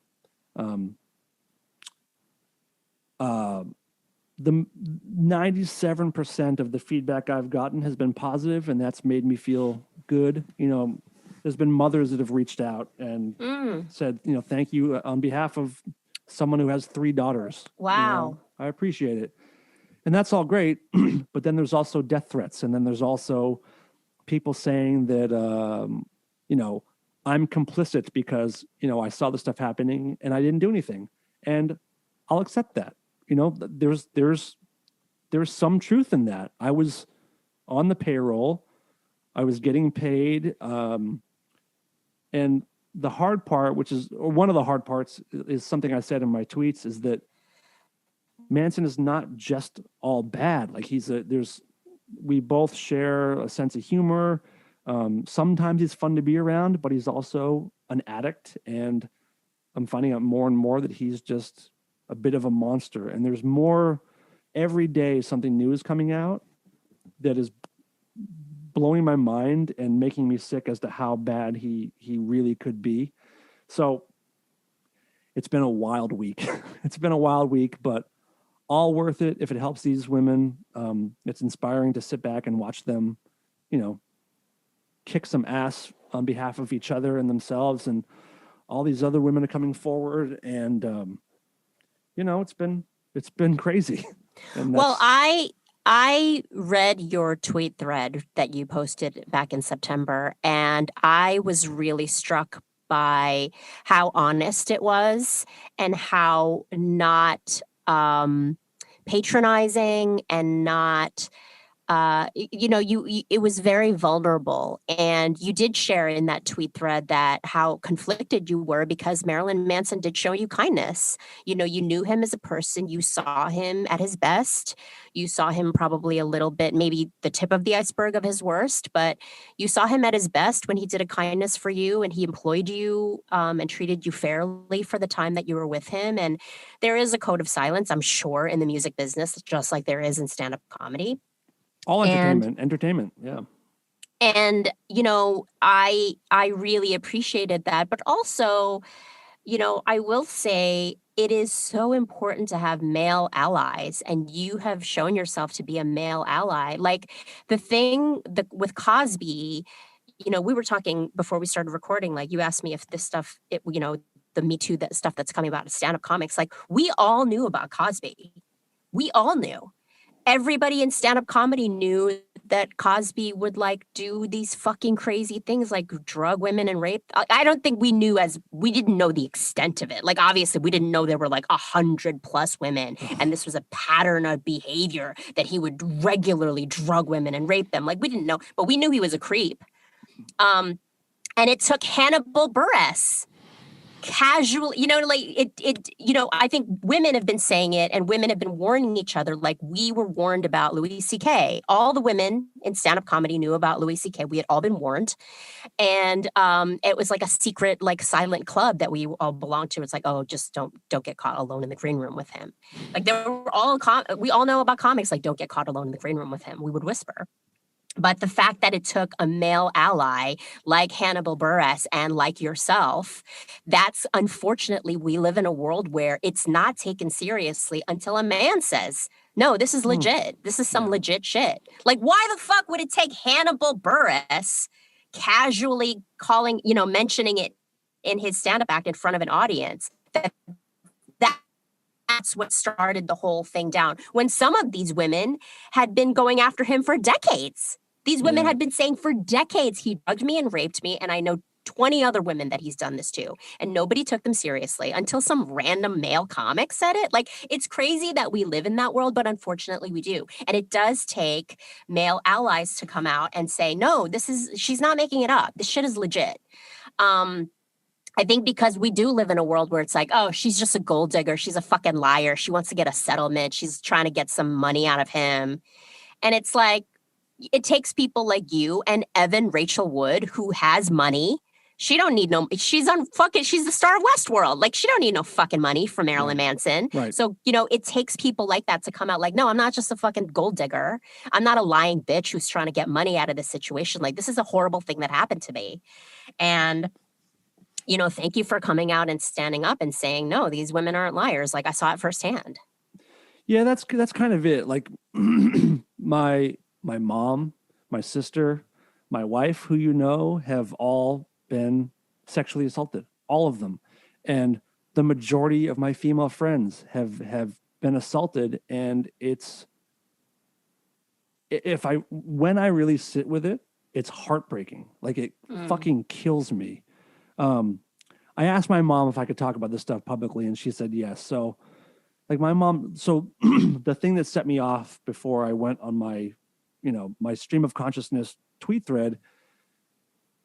The 97% of the feedback I've gotten has been positive, and that's made me feel good. There's been mothers that have reached out and said, thank you on behalf of someone who has 3 daughters. Wow. I appreciate it. And that's all great. But then there's also death threats. And then there's also people saying that, I'm complicit because, I saw the stuff happening and I didn't do anything. And I'll accept that. There's some truth in that. I was on the payroll. I was getting paid. And the hard part, one of the hard parts, is something I said in my tweets, is that Manson is not just all bad. We both share a sense of humor. Sometimes he's fun to be around, but he's also an addict. And I'm finding out more and more that he's just a bit of a monster. And there's more every day. Something new is coming out that is blowing my mind and making me sick as to how bad he really could be. So it's been a wild week. But all worth it if it helps these women. It's inspiring to sit back and watch them, kick some ass on behalf of each other and themselves. And all these other women are coming forward. And, it's been crazy. Well, I read your tweet thread that you posted back in September, and I was really struck by how honest it was and how not patronizing and not it was very vulnerable, and you did share in that tweet thread that how conflicted you were because Marilyn Manson did show you kindness. You knew him as a person. You saw him at his best. You saw him probably a little bit, maybe the tip of the iceberg of his worst, but you saw him at his best when he did a kindness for you and he employed you and treated you fairly for the time that you were with him. And there is a code of silence, I'm sure, in the music business, just like there is in stand-up comedy. All entertainment. Yeah. And, I really appreciated that. But also, I will say it is so important to have male allies, and you have shown yourself to be a male ally. Like with Cosby, we were talking before we started recording, like you asked me if this stuff, the Me Too, that stuff that's coming about stand-up comics, like we all knew about Cosby. We all knew. Everybody in stand-up comedy knew that Cosby would like do these fucking crazy things like drug women and rape. I don't think we didn't know the extent of it. Like, obviously we didn't know there were like 100+ women and this was a pattern of behavior that he would regularly drug women and rape them. Like, we didn't know, but we knew he was a creep. And it took Hannibal Buress casual, I think women have been saying it and women have been warning each other, like we were warned about Louis C.K. All the women in stand-up comedy knew about Louis C.K. We had all been warned. And it was like a secret, like silent club that we all belonged to. It's like, oh, just don't get caught alone in the green room with him. Like we all know about comics, like don't get caught alone in the green room with him. We would whisper. But the fact that it took a male ally like Hannibal Buress and like yourself, that's unfortunately, we live in a world where it's not taken seriously until a man says, no, this is legit. This is some legit shit. Like, why the fuck would it take Hannibal Buress casually mentioning it in his stand-up act in front of an audience? That's what started the whole thing down. When some of these women had been going after him for decades. These women had been saying for decades, he drugged me and raped me, and I know 20 other women that he's done this to, and nobody took them seriously until some random male comic said it. Like, it's crazy that we live in that world, but unfortunately we do. And it does take male allies to come out and say, no, she's not making it up. This shit is legit. I think because we do live in a world where it's like, oh, she's just a gold digger. She's a fucking liar. She wants to get a settlement. She's trying to get some money out of him. And it's like, it takes people like you and Evan Rachel Wood, who has money. She don't need she's the star of Westworld. Like, she don't need no fucking money from Marilyn Manson. Right. So, it takes people like that to come out like, no, I'm not just a fucking gold digger. I'm not a lying bitch who's trying to get money out of this situation. Like, this is a horrible thing that happened to me. And thank you for coming out and standing up and saying, no, these women aren't liars. Like, I saw it firsthand. Yeah, that's kind of it. Like my mom, my sister, my wife, who have all been sexually assaulted, all of them. And the majority of my female friends have been assaulted. And when I really sit with it, it's heartbreaking. Like, it fucking kills me. I asked my mom if I could talk about this stuff publicly, and she said yes. So, like, my mom, the thing that set me off before I went on my stream of consciousness tweet thread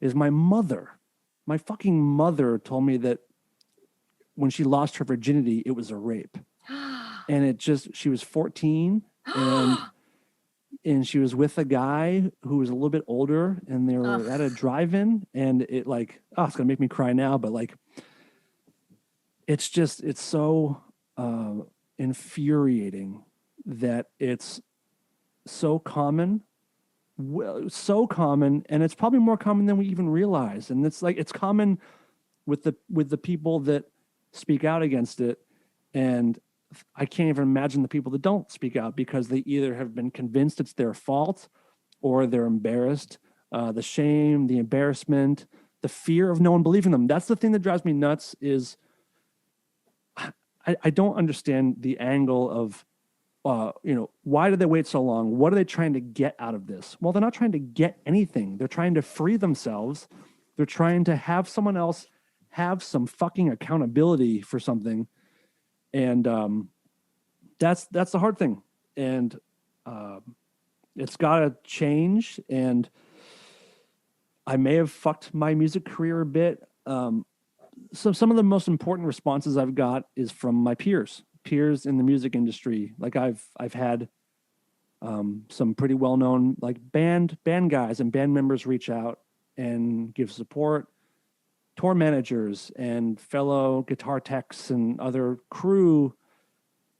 is my fucking mother told me that when she lost her virginity, it was a rape. And she was 14 and she was with a guy who was a little bit older, and they were at a drive-in, and it like, it's going to make me cry now, but like, it's so infuriating that it's so common, and it's probably more common than we even realize. And it's like, it's common with the people that speak out against it. And I can't even imagine the people that don't speak out, because they either have been convinced it's their fault or they're embarrassed. The shame, the embarrassment, the fear of no one believing them. That's the thing that drives me nuts. Is I don't understand the angle of, why did they wait so long? What are they trying to get out of this? Well, they're not trying to get anything. They're trying to free themselves. They're trying to have someone else have some fucking accountability for something. And that's the hard thing. And It's got to change, and I may have fucked my music career a bit. So some of the most important responses I've got is from my peers in the music industry. Like I've had some pretty well-known like band guys and band members reach out and give support. Tour managers and fellow guitar techs and other crew.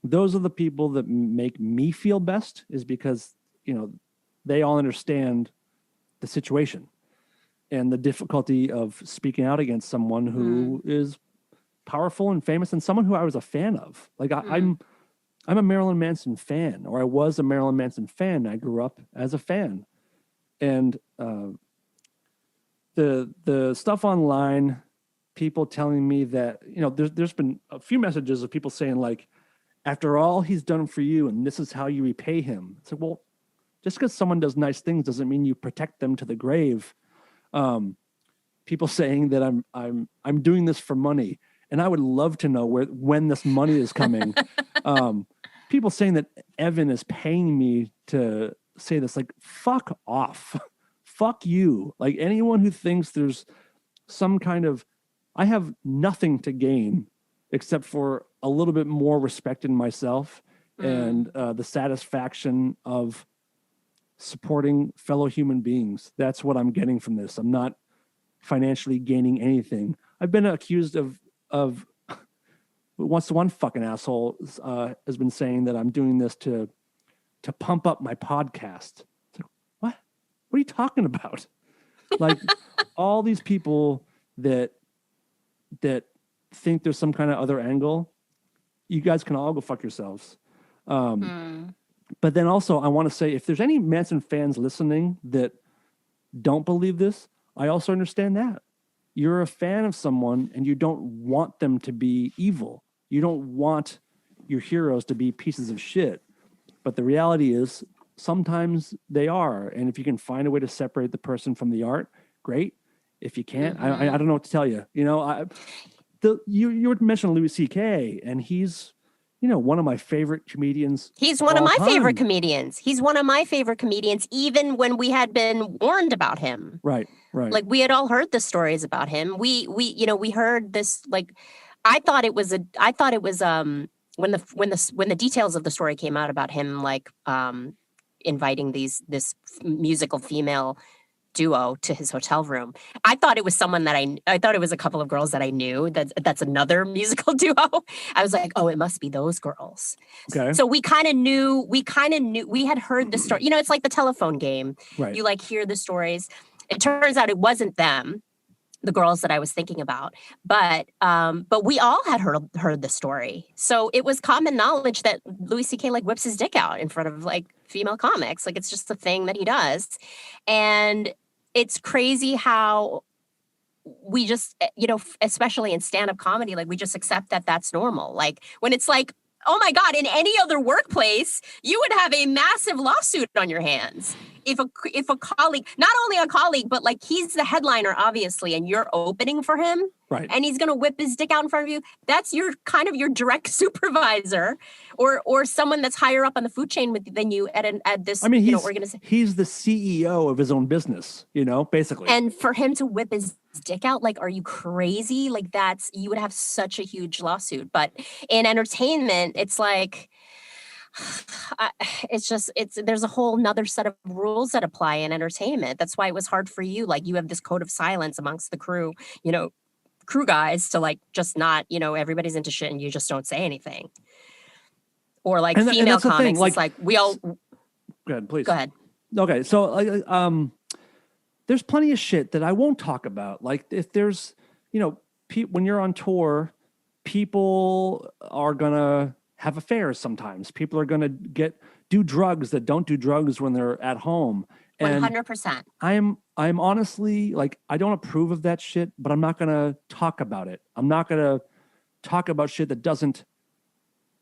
Those are the people that make me feel best, is because, they all understand the situation and the difficulty of speaking out against someone who is powerful and famous and someone who I was a fan of. Like I'm a Marilyn Manson fan, or I was a Marilyn Manson fan. I grew up as a fan. And the stuff online, people telling me that, there's been a few messages of people saying like, after all he's done for you and this is how you repay him. It's like, well, just because someone does nice things doesn't mean you protect them to the grave. People saying that I'm doing this for money, and I would love to know when this money is coming. People saying that Evan is paying me to say this, like, fuck off. Fuck you. Like, anyone who thinks there's some kind of, I have nothing to gain except for a little bit more respect in myself and the satisfaction of supporting fellow human beings. That's what I'm getting from this. I'm not financially gaining anything. I've been accused of once one fucking asshole has been saying that I'm doing this to pump up my podcast. It's like, what are you talking about? Like all these people that think there's some kind of other angle, you guys can all go fuck yourselves. But then also I want to say, if there's any Manson fans listening that don't believe this, I also understand that. You're a fan of someone and you don't want them to be evil. You don't want your heroes to be pieces of shit. But the reality is sometimes they are. And if you can find a way to separate the person from the art, great. If you can't, I don't know what to tell you. You were mentioning Louis C.K. and he's, one of my favorite comedians. He's one of my favorite comedians. He's one of my favorite comedians, even when we had been warned about him. Right. Like we had all heard the stories about him. We heard this, like, I thought it was when the details of the story came out about him, like, inviting this musical female duo to his hotel room. I thought it was someone that I thought it was a couple of girls that I knew. That's another musical duo. I was like, oh, it must be those girls. Okay. So we kind of knew, we had heard the story. It's like the telephone game. Right. You like hear the stories. It turns out it wasn't them, the girls that I was thinking about, but we all had heard the story. So it was common knowledge that Louis C.K. like whips his dick out in front of like female comics. Like it's just a thing that he does. And it's crazy how we just, especially in stand-up comedy, like we just accept that that's normal. Like when it's like, oh my God, in any other workplace, you would have a massive lawsuit on your hands. If a colleague, not only a colleague, but like he's the headliner, obviously, and you're opening for him, right? And he's going to whip his dick out in front of you. That's your kind of your direct supervisor, or someone that's higher up on the food chain than you at this. Organization. He's the CEO of his own business, basically. And for him to whip his dick out, like, are you crazy? Like you would have such a huge lawsuit. But in entertainment, it's like. There's a whole nother set of rules that apply in entertainment. That's why it was hard for you. Like you have this code of silence amongst the crew, crew guys to like just not, everybody's into shit and you just don't say anything. Or like female comics, it's like we all. Go ahead, please. Go ahead. Okay, so there's plenty of shit that I won't talk about. Like if there's, when you're on tour, people are gonna have affairs sometimes. People are going to do drugs that don't do drugs when they're at home. And 100%. I'm honestly like, I don't approve of that shit, but I'm not going to talk about it. I'm not going to talk about shit that doesn't,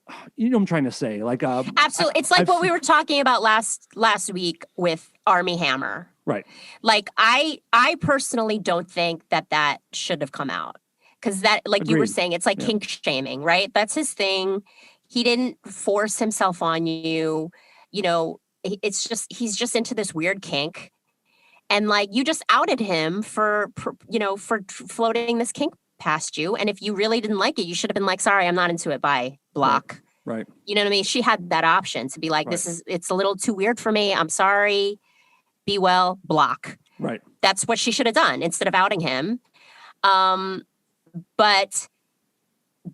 what I'm trying to say. Like, absolutely. It's like what we were talking about last week with Army Hammer. Right. Like I personally don't think that should have come out. Cause that, like Agreed. You were saying, it's like kink shaming, right? That's his thing. He didn't force himself on you. he's just into this weird kink. And like, you just outed him for floating this kink past you. And if you really didn't like it, you should have been like, sorry, I'm not into it. Bye, block. Right. You know what I mean? She had that option to be like, it's a little too weird for me. I'm sorry. Be well, block. Right. That's what she should have done instead of outing him. But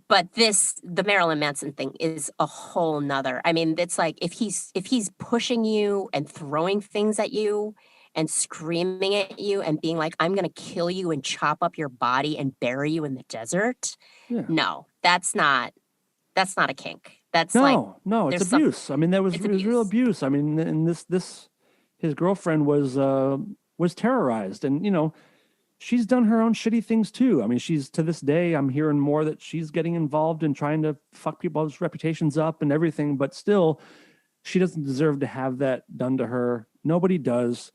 the Marilyn Manson thing is a whole nother. I mean, it's like if he's pushing you and throwing things at you and screaming at you and being like, I'm going to kill you and chop up your body and bury you in the desert. Yeah. No, that's not a kink. That's no, it's abuse. I mean, it was real abuse. I mean, and his girlfriend was terrorized, and she's done her own shitty things too. I mean, she's, to this day, I'm hearing more that she's getting involved in trying to fuck people's reputations up and everything, but still, she doesn't deserve to have that done to her. Nobody does.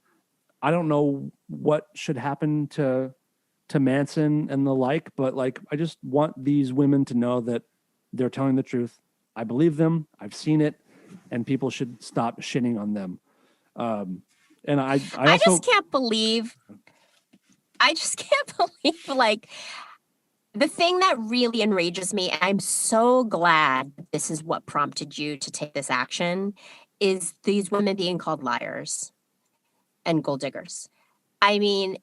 I don't know what should happen to Manson and the like, but like, I just want these women to know that they're telling the truth. I believe them. I've seen it, and people should stop shitting on them. And I just can't believe, like, the thing that really enrages me, and I'm so glad this is what prompted you to take this action, is these women being called liars and gold diggers. I mean,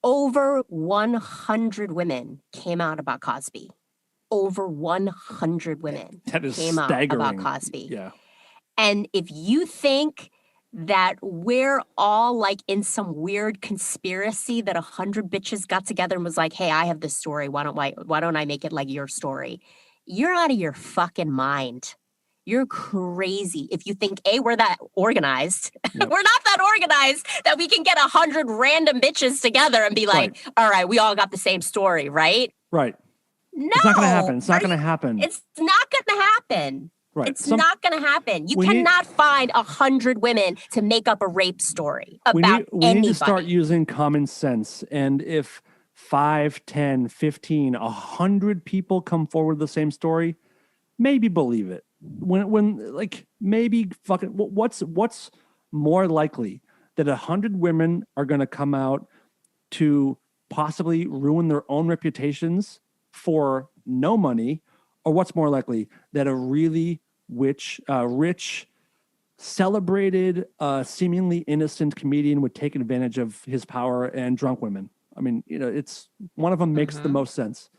over 100 women came out about Cosby. Over 100 women came out about Cosby. Yeah. And if you think that we're all like in some weird conspiracy that 100 bitches got together and was like, hey, I have this story. Why don't I make it like your story? You're out of your fucking mind. You're crazy if you think, A, we're that organized. Yep. We're not that organized that we can get 100 random bitches together and be like, all right, we all got the same story, right? Right. No. It's not going to happen. It's not going to happen. It's not going to happen. Right. It's not going to happen. You cannot find 100 women to make up a rape story about anybody. We need to start using common sense. And if 5, 10, 15, 100 people come forward with the same story, maybe believe it. When like, maybe fucking, what's more likely that 100 women are going to come out to possibly ruin their own reputations for no money, or what's more likely that a really rich, celebrated, seemingly innocent comedian would take advantage of his power and drunk women? I mean, it's one of them makes the most sense.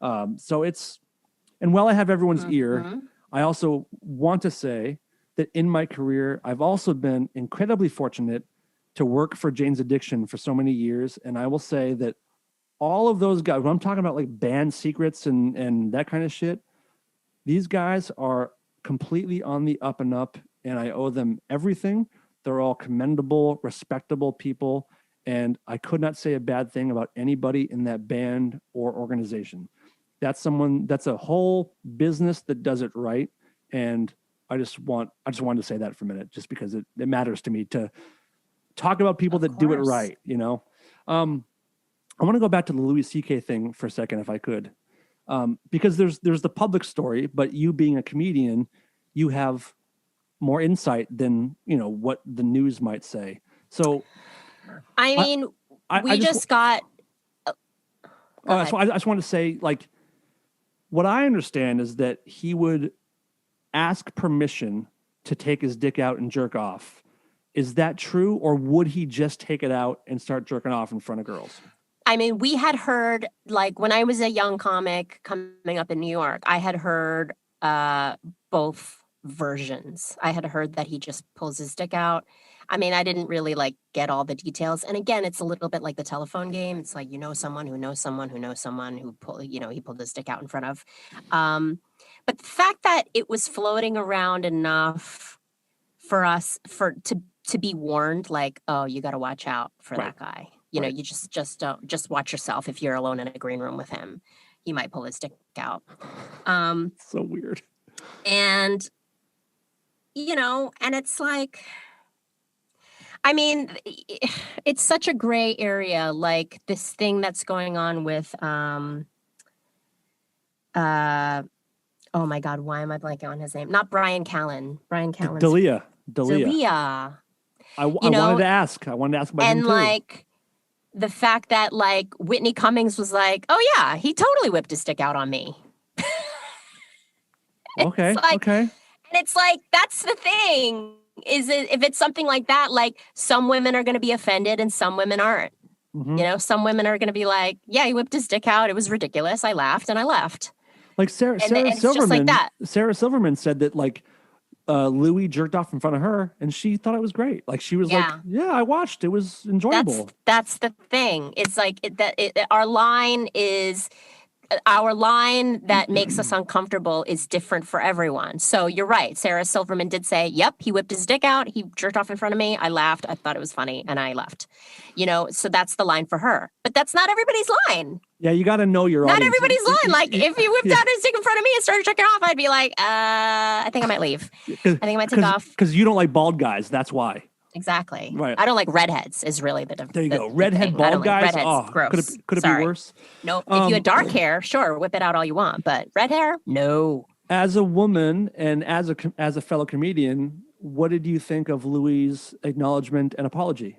So it's, and while I have everyone's ear, I also want to say that in my career, I've also been incredibly fortunate to work for Jane's Addiction for so many years. And I will say that all of those guys, when I'm talking about like band secrets and that kind of shit, these guys are completely on the up and up, and I owe them everything. They're all commendable, respectable people, and I could not say a bad thing about anybody in that band or organization. That's a whole business that does it right, and I just wanted to say that for a minute, just because it matters to me to talk about people that do it right. I want to go back to the Louis C.K. thing for a second, if I could, because there's the public story, but you being a comedian, you have more insight than what the news might say. So, I mean, I just want to say, like, what I understand is that he would ask permission to take his dick out and jerk off. Is that true, or would he just take it out and start jerking off in front of girls? I mean, we had heard, like, when I was a young comic coming up in New York, I had heard both versions. I had heard that he just pulls his dick out. I mean, I didn't really like get all the details. And again, it's a little bit like the telephone game. It's like, someone who knows someone who knows someone who he pulled his dick out in front of. But the fact that it was floating around enough for us to be warned, like, oh, you got to watch out for that guy. You just watch yourself. If you're alone in a green room with him, he might pull his dick out. So weird. And, and it's like, I mean, it's such a gray area, like this thing that's going on with, oh my God, why am I blanking on his name? Not Brian Callen. Brian Callen. D'Elia. Dalia. I wanted to ask. I wanted to ask about him and too. like the fact that like Whitney Cummings was like, oh yeah, he totally whipped his dick out on me. Okay. Okay. And it's like, that's the thing. Is it, if it's something like that, like some women are going to be offended and some women aren't. Mm-hmm. You know, some women are going to be like, yeah, he whipped his dick out. It was ridiculous. I laughed and I left. Like Sarah it's Silverman. just like that. Sarah Silverman said that like Louis jerked off in front of her and she thought it was great. Like she was like, yeah, I watched. It was enjoyable. That's the thing. It's like our line that makes us uncomfortable is different for everyone. So you're right. Sarah Silverman did say, yep, he whipped his dick out. He jerked off in front of me. I laughed. I thought it was funny and I left. You know, so that's the line for her. But that's not everybody's line. Yeah, you got to know your audience. Not everybody's line. Like if he whipped out his dick in front of me and started jerking off, I'd be like, I think I might leave. I think I might take off. Because you don't like bald guys. That's why. Exactly. Right. I don't like redheads is really the There you go. Redhead bald guys. Redheads, gross. Could it be worse? Nope. If you had dark hair, sure, whip it out all you want. But red hair, no. As a woman and as a fellow comedian, what did you think of Louis' acknowledgement and apology?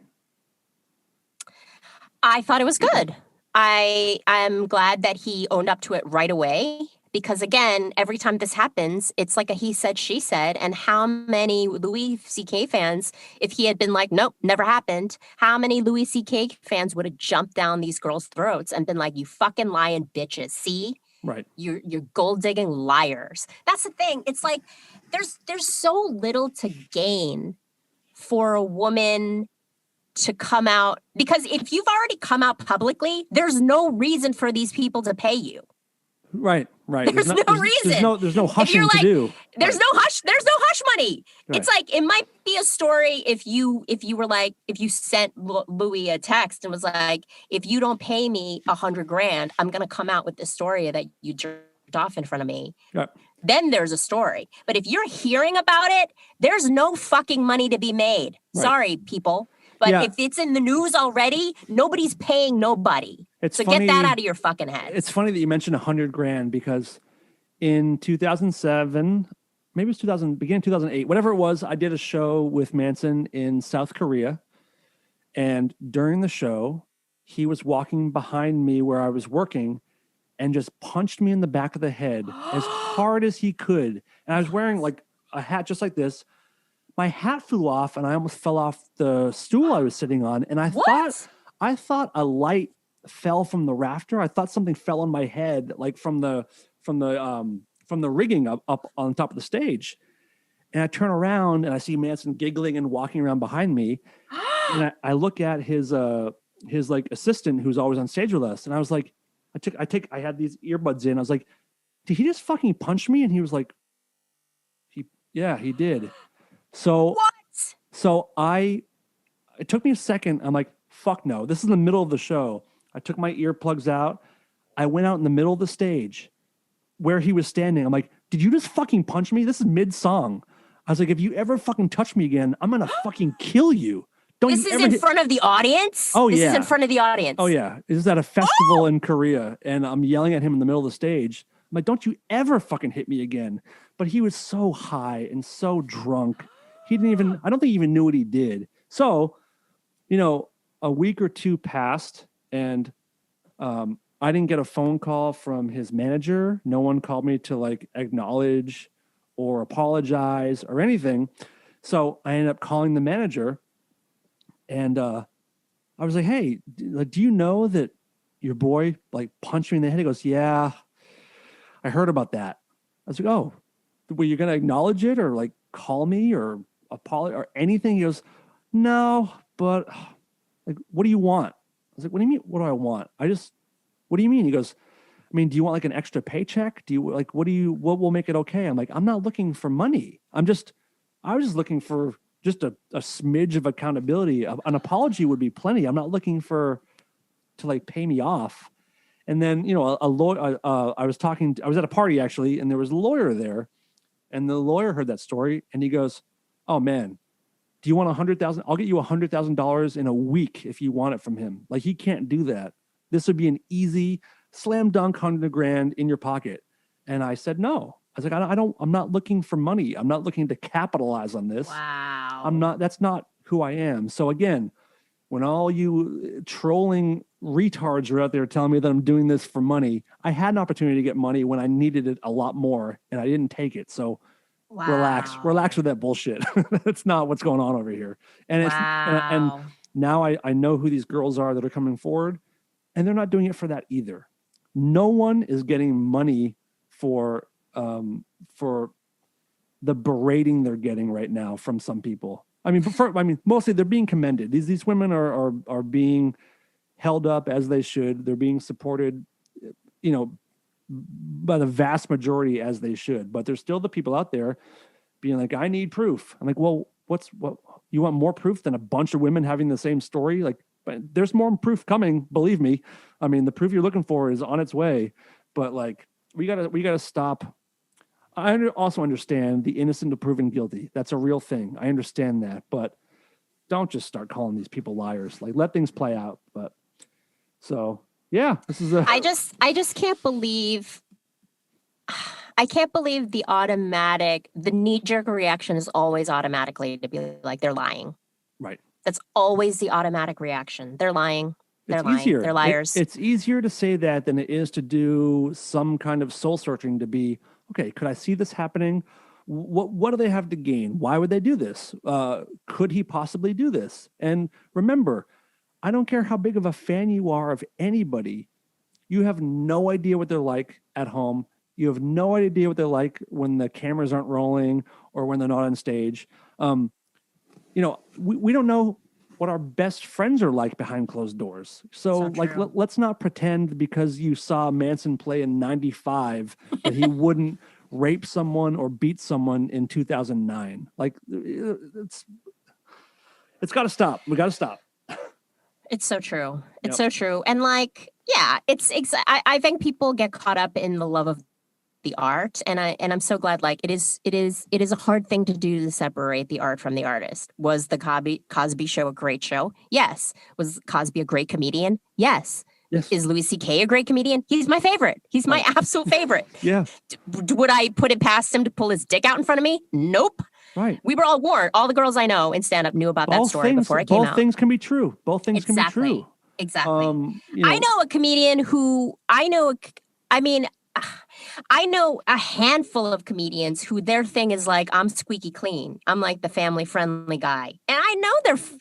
I thought it was good. I'm glad that he owned up to it right away. Because again, every time this happens, it's like a he said, she said. And how many Louis C.K. fans, if he had been like, nope, never happened, how many Louis C.K. fans would have jumped down these girls' throats and been like, you fucking lying bitches. See? Right. You're gold digging liars. That's the thing. It's like there's so little to gain for a woman to come out. Because if you've already come out publicly, there's no reason for these people to pay you. Right. There's no reason. There's no hushing to do. There's no hush money. Right. It's like, it might be a story if you sent Louis a text and was like, if you don't pay me $100,000, I'm going to come out with this story that you jerked off in front of me. Right. Then there's a story. But if you're hearing about it, there's no fucking money to be made. Right. Sorry, people. But if it's in the news already, nobody's paying nobody. So get that out of your fucking head. It's funny that you mentioned $100,000 because in 2007, maybe it was beginning 2008, whatever it was, I did a show with Manson in South Korea. And during the show, he was walking behind me where I was working and just punched me in the back of the head as hard as he could. And I was wearing like a hat just like this. My hat flew off and I almost fell off the stool I was sitting on. And I thought a light fell from the rafter. I thought something fell on my head, like from the rigging up on top of the stage. And I turn around and I see Manson giggling and walking around behind me. And I look at his like assistant who's always on stage with us. And I was like, I had these earbuds in. I was like, did he just fucking punch me? And he was like, he did. So what? So it took me a second. I'm like, fuck no. This is the middle of the show. I took my earplugs out. I went out in the middle of the stage where he was standing. I'm like, did you just fucking punch me? This is mid-song. I was like, if you ever fucking touch me again, I'm going to fucking kill you. This is in front of the audience? Oh, yeah. This is in front of the audience? Oh, yeah. This is at a festival in Korea, and I'm yelling at him in the middle of the stage. I'm like, don't you ever fucking hit me again. But he was so high and so drunk. I don't think he even knew what he did. So, a week or two passed, and I didn't get a phone call from his manager. No one called me to like acknowledge or apologize or anything. So I ended up calling the manager, and I was like, hey, do you know that your boy like punched me in the head? He goes, yeah, I heard about that. I was like, oh, were you going to acknowledge it or like call me or apologize or anything? He goes, no, but like, what do you want? I was like, what do you mean? What do I want? What do you mean? He goes, I mean, do you want like an extra paycheck? Do you like, what will make it okay? I'm like, I'm not looking for money. I was just looking for just a smidge of accountability. An apology would be plenty. I'm not looking to like pay me off. And then, a lawyer, I was at a party actually, and there was a lawyer there, and the lawyer heard that story and he goes, oh man, do you want $100,000? I'll get you $100,000 in a week if you want it from him. Like, he can't do that. This would be an easy slam dunk $100,000 in your pocket. And I said, no. I was like, I'm not looking for money. I'm not looking to capitalize on this. Wow. That's not who I am. So again, when all you trolling retards are out there telling me that I'm doing this for money, I had an opportunity to get money when I needed it a lot more and I didn't take it. So relax with that bullshit. That's not what's going on over here. And and now I know who these girls are that are coming forward, and they're not doing it for that either. No one is getting money for the berating they're getting right now from some people. I mean, mostly they're being commended. These women are being held up as they should. They're being supported, by the vast majority as they should. But there's still the people out there being like, I need proof. I'm like, well, what you want more proof than a bunch of women having the same story? Like, there's more proof coming. Believe me. I mean, the proof you're looking for is on its way. But like, we gotta stop. I also understand the innocent until proven guilty. That's a real thing. I understand that, but don't just start calling these people liars. Like, let things play out. But so yeah, this is I just can't believe. I can't believe the knee-jerk reaction is always automatically to be like, they're lying. Right. That's always the automatic reaction. They're lying. They're lying. Easier. They're liars. It's easier to say that than it is to do some kind of soul searching to be, okay, could I see this happening? What do they have to gain? Why would they do this? Could he possibly do this? And remember, I don't care how big of a fan you are of anybody. You have no idea what they're like at home. You have no idea what they're like when the cameras aren't rolling or when they're not on stage. We don't know what our best friends are like behind closed doors. So let's not pretend because you saw Manson play in 95 that he wouldn't rape someone or beat someone in 2009. Like, it's got to stop. We got to stop. It's so true. It's so true. And like, yeah, I think people get caught up in the love of the art, and I'm so glad. Like, it is a hard thing to do to separate the art from the artist. Was the Cosby Show a great show? Yes. Was Cosby a great comedian? Yes. Is Louis C.K. a great comedian? He's my favorite. He's my absolute favorite. Yeah. Would I put it past him to pull his dick out in front of me? Nope. Right. We were all warned. All the girls I know in stand-up knew about that story before it came out. Both things can be true. Both things can be true. Exactly. I know a comedian who I know a handful of comedians who their thing is like, I'm squeaky clean. I'm like the family friendly guy. And I know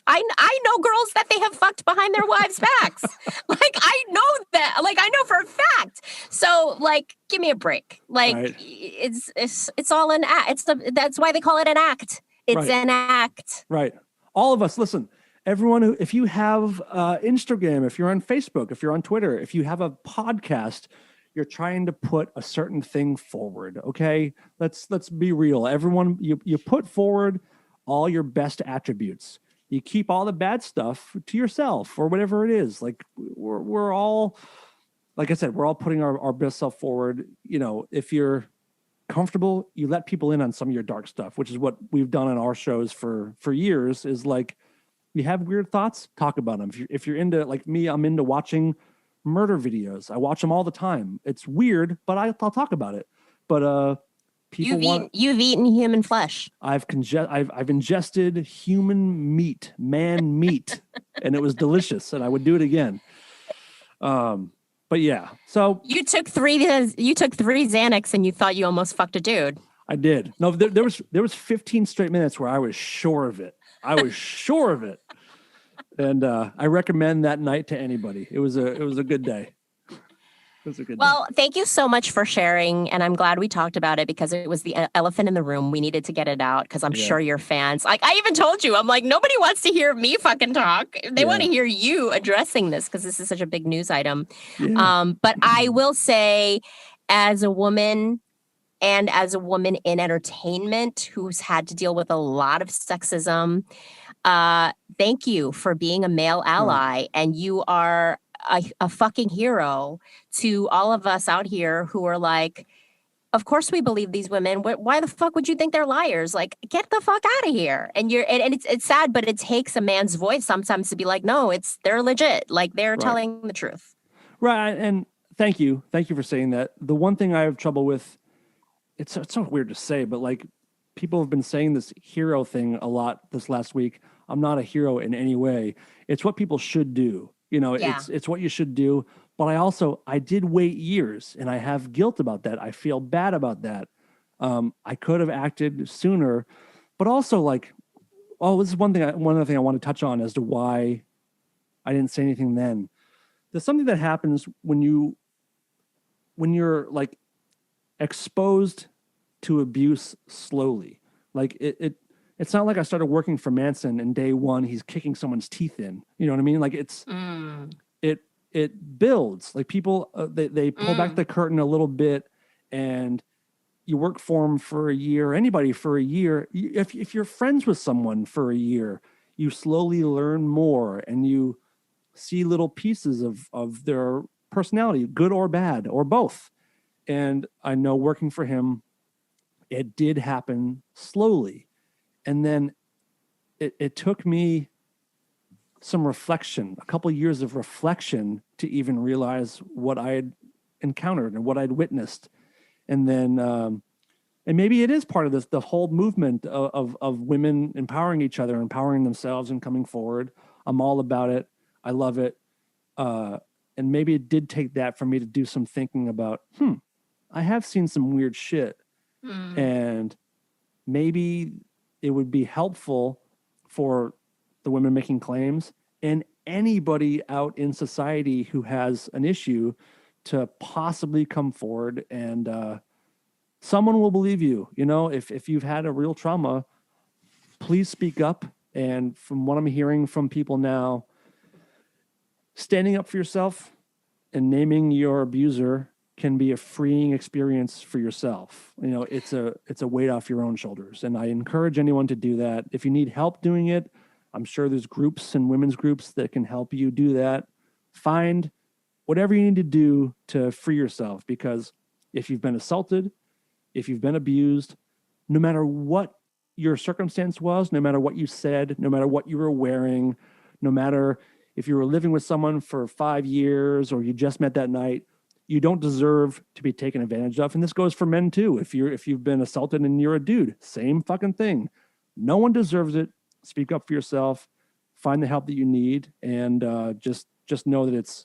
I know girls that they have fucked behind their wives' backs. Like, I know that. Like, I know for a fact. So like, give me a break. Like, right. It's all an act. That's why they call it an act. It's an act. Right. All of us, listen. Everyone if you have Instagram, if you're on Facebook, if you're on Twitter, if you have a podcast, you're trying to put a certain thing forward. Okay. Let's be real. Everyone, you put forward all your best attributes. You keep all the bad stuff to yourself or whatever it is. Like, we're all, like I said, we're all putting our best self forward. If you're comfortable, you let people in on some of your dark stuff, which is what we've done on our shows for years. Is like, you have weird thoughts, talk about them. If you're into, like me, I'm into watching murder videos. I watch them all the time. It's weird, but I'll talk about it. But people you've eaten human flesh. I've ingested human meat, man meat, and it was delicious, and I would do it again. But yeah, so you took three Xanax and you thought you almost fucked a dude. I did. No, there was 15 straight minutes where I was sure of it. And I recommend that night to anybody. It was a good day. Well, thank you so much for sharing. And I'm glad we talked about it because it was the elephant in the room. We needed to get it out because I'm sure your fans, like I even told you, I'm like, nobody wants to hear me fucking talk. They want to hear you addressing this because this is such a big news item. Yeah. But I will say, as a woman and as a woman in entertainment who's had to deal with a lot of sexism, thank you for being a male ally. And you are a fucking hero to all of us out here who are like, of course we believe these women. Why the fuck would you think they're liars? Like, get the fuck out of here. And it's sad, but it takes a man's voice sometimes to be like, no, they're legit. Like, they're telling the truth. Right. And thank you for saying that. The one thing I have trouble with it's so weird to say, but like people have been saying this hero thing a lot this last week. I'm not a hero in any way. It's what people should do. You know, Yeah. it's what you should do. But I did wait years, and I have guilt about that. I feel bad about that. I could have acted sooner, but also like, oh, this is one other thing I want to touch on as to why I didn't say anything then. There's something that happens when you're like exposed to abuse slowly. Like it's not like I started working for Manson and day one he's kicking someone's teeth in. You know what I mean? Like it builds. Like people they pull back the curtain a little bit, and you work for them for a year. Anybody for a year. If you're friends with someone for a year, you slowly learn more, and you see little pieces of their personality, good or bad or both. And I know working for him, it did happen slowly. And then it took me some reflection, a couple of years of reflection to even realize what I had encountered and what I'd witnessed. And then, and maybe it is part of this, the whole movement of women empowering each other, empowering themselves and coming forward. I'm all about it. I love it. And maybe it did take that for me to do some thinking about, I have seen some weird shit. And maybe it would be helpful for the women making claims and anybody out in society who has an issue to possibly come forward, and someone will believe you. You know, if you've had a real trauma, please speak up. And from what I'm hearing from people now, standing up for yourself and naming your abuser can be a freeing experience for yourself. You know, it's a weight off your own shoulders. And I encourage anyone to do that. If you need help doing it, I'm sure there's groups and women's groups that can help you do that. Find whatever you need to do to free yourself, because if you've been assaulted, if you've been abused, no matter what your circumstance was, no matter what you said, no matter what you were wearing, no matter if you were living with someone for 5 years or you just met that night, you don't deserve to be taken advantage of. And this goes for men too. If you've been assaulted and you're a dude, same fucking thing. No one deserves it. Speak up for yourself. Find the help that you need, and just know that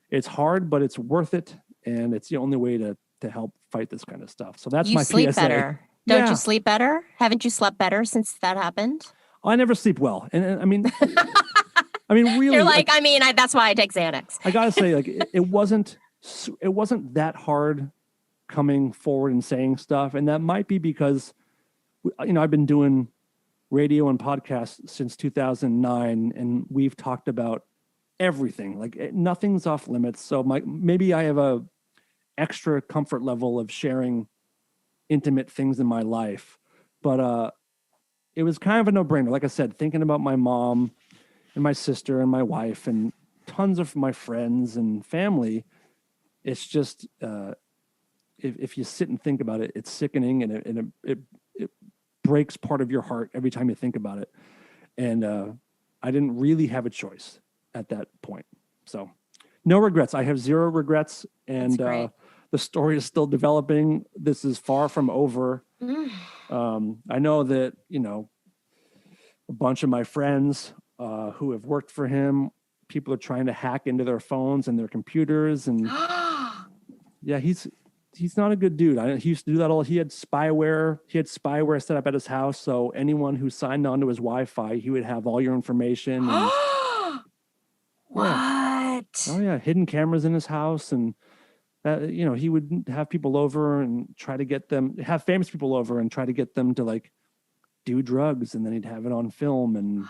it's hard, but it's worth it, and it's the only way to help fight this kind of stuff. So that's my PSA. You sleep better. Don't you sleep better? Haven't you slept better since that happened? I never sleep well, and I mean, really, you're like that's why I take Xanax. I gotta say, like, it wasn't that hard coming forward and saying stuff, and that might be because, I've been doing radio and podcasts since 2009, and we've talked about everything. Like, nothing's off limits. So maybe I have a extra comfort level of sharing intimate things in my life, but it was kind of a no-brainer. Like I said, thinking about my mom and my sister and my wife and tons of my friends and family, it's just if you sit and think about it, it's sickening, and it breaks part of your heart every time you think about it. And I didn't really have a choice at that point. So no regrets. I have zero regrets. And the story is still developing. This is far from over. I know that, a bunch of my friends who have worked for him, people are trying to hack into their phones and their computers. And yeah, he's not a good dude. He used to do that all. He had spyware set up at his house. So anyone who signed on to his Wi-Fi, he would have all your information. And, what? Yeah. Oh yeah. Hidden cameras in his house. And he would have people over and have famous people over and try to get them to like do drugs. And then he'd have it on film. And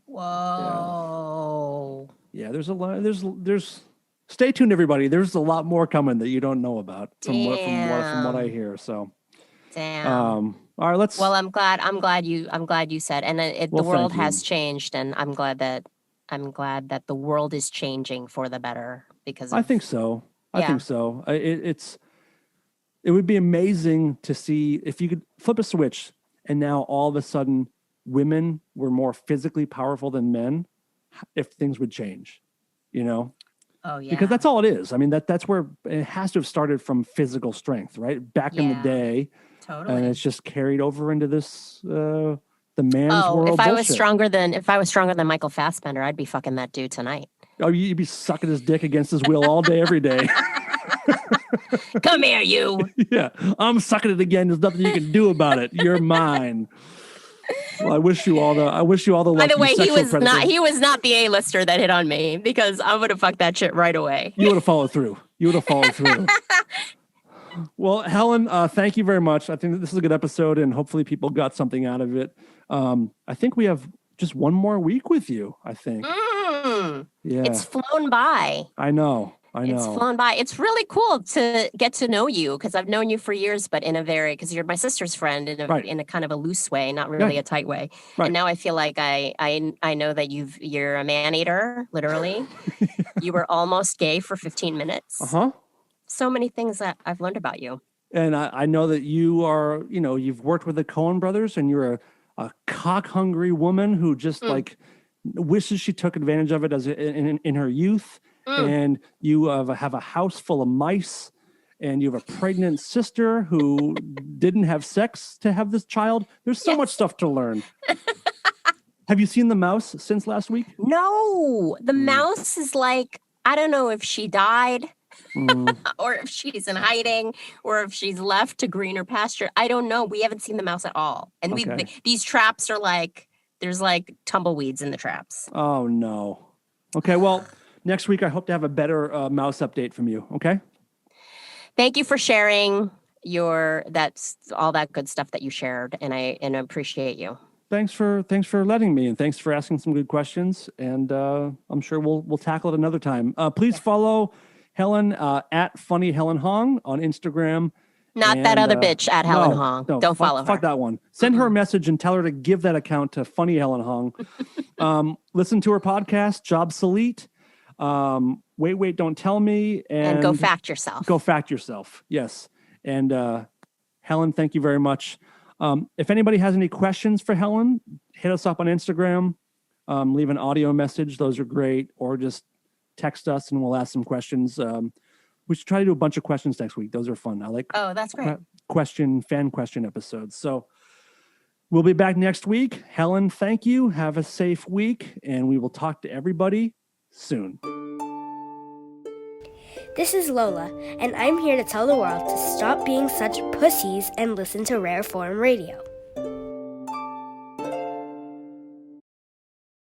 whoa. Yeah. There's a lot. There's stay tuned, everybody. There's a lot more coming that you don't know about from what I hear. So, damn. All right, let's. Well, I'm glad you said, and the world has changed, and I'm glad that the world is changing for the better because I think so. It would be amazing to see if you could flip a switch and now all of a sudden women were more physically powerful than men, if things would change, Oh, yeah. Because that's all it is. I mean, that's where it has to have started from physical strength, right? Back in the day. Totally. And it's just carried over into this, the man's world if I was bullshit. stronger than Michael Fassbender, I'd be fucking that dude tonight. Oh, you'd be sucking his dick against his will all day, every day. Come here, you. Yeah, I'm sucking it again. There's nothing you can do about it. You're mine. Well, I wish you all the luck. By the way, he was not the A-lister that hit on me, because I would have fucked that shit right away. You would have followed through. Well, Helen, thank you very much. I think that this is a good episode, and hopefully people got something out of it. I think we have just one more week with you, I think. Yeah. It's flown by. I know. It's flown by. It's really cool to get to know you, because I've known you for years, but because you're my sister's friend in a kind of a loose way, not really a tight way. Right. And now I feel like I know that you're a man eater, literally. You were almost gay for 15 minutes. Uh-huh. So many things that I've learned about you. And I know that you are, you've worked with the Coen brothers, and you're a cock-hungry woman who just wishes she took advantage of it in her youth. And you have a house full of mice, and you have a pregnant sister who didn't have sex to have this child. There's so much stuff to learn. Have you seen the mouse since last week? No, the mouse is like, I don't know if she died or if she's in hiding or if she's left to greener pasture. I don't know. We haven't seen the mouse at all. And these traps are like, there's like tumbleweeds in the traps. Oh, no. Okay, well... Next week, I hope to have a better mouse update from you. Okay. Thank you for sharing that's all that good stuff that you shared, and I appreciate you. Thanks for letting me, and thanks for asking some good questions. And I'm sure we'll tackle it another time. Please follow Helen at Funny Helen Hong on Instagram. Not that other bitch at Helen Hong. No, don't follow her. Fuck that one. Send her a message and tell her to give that account to Funny Helen Hong. Listen to her podcast, Job Salite. Wait, don't tell me. And go fact yourself. Yes. And Helen, thank you very much. If anybody has any questions for Helen, hit us up on Instagram. Leave an audio message. Those are great. Or just text us and we'll ask some questions. We should try to do a bunch of questions next week. Those are fun. I like that's great. Fan question episodes. So we'll be back next week. Helen, thank you. Have a safe week, and we will talk to everybody soon. This is Lola, and I'm here to tell the world to stop being such pussies and listen to Rare Form Radio.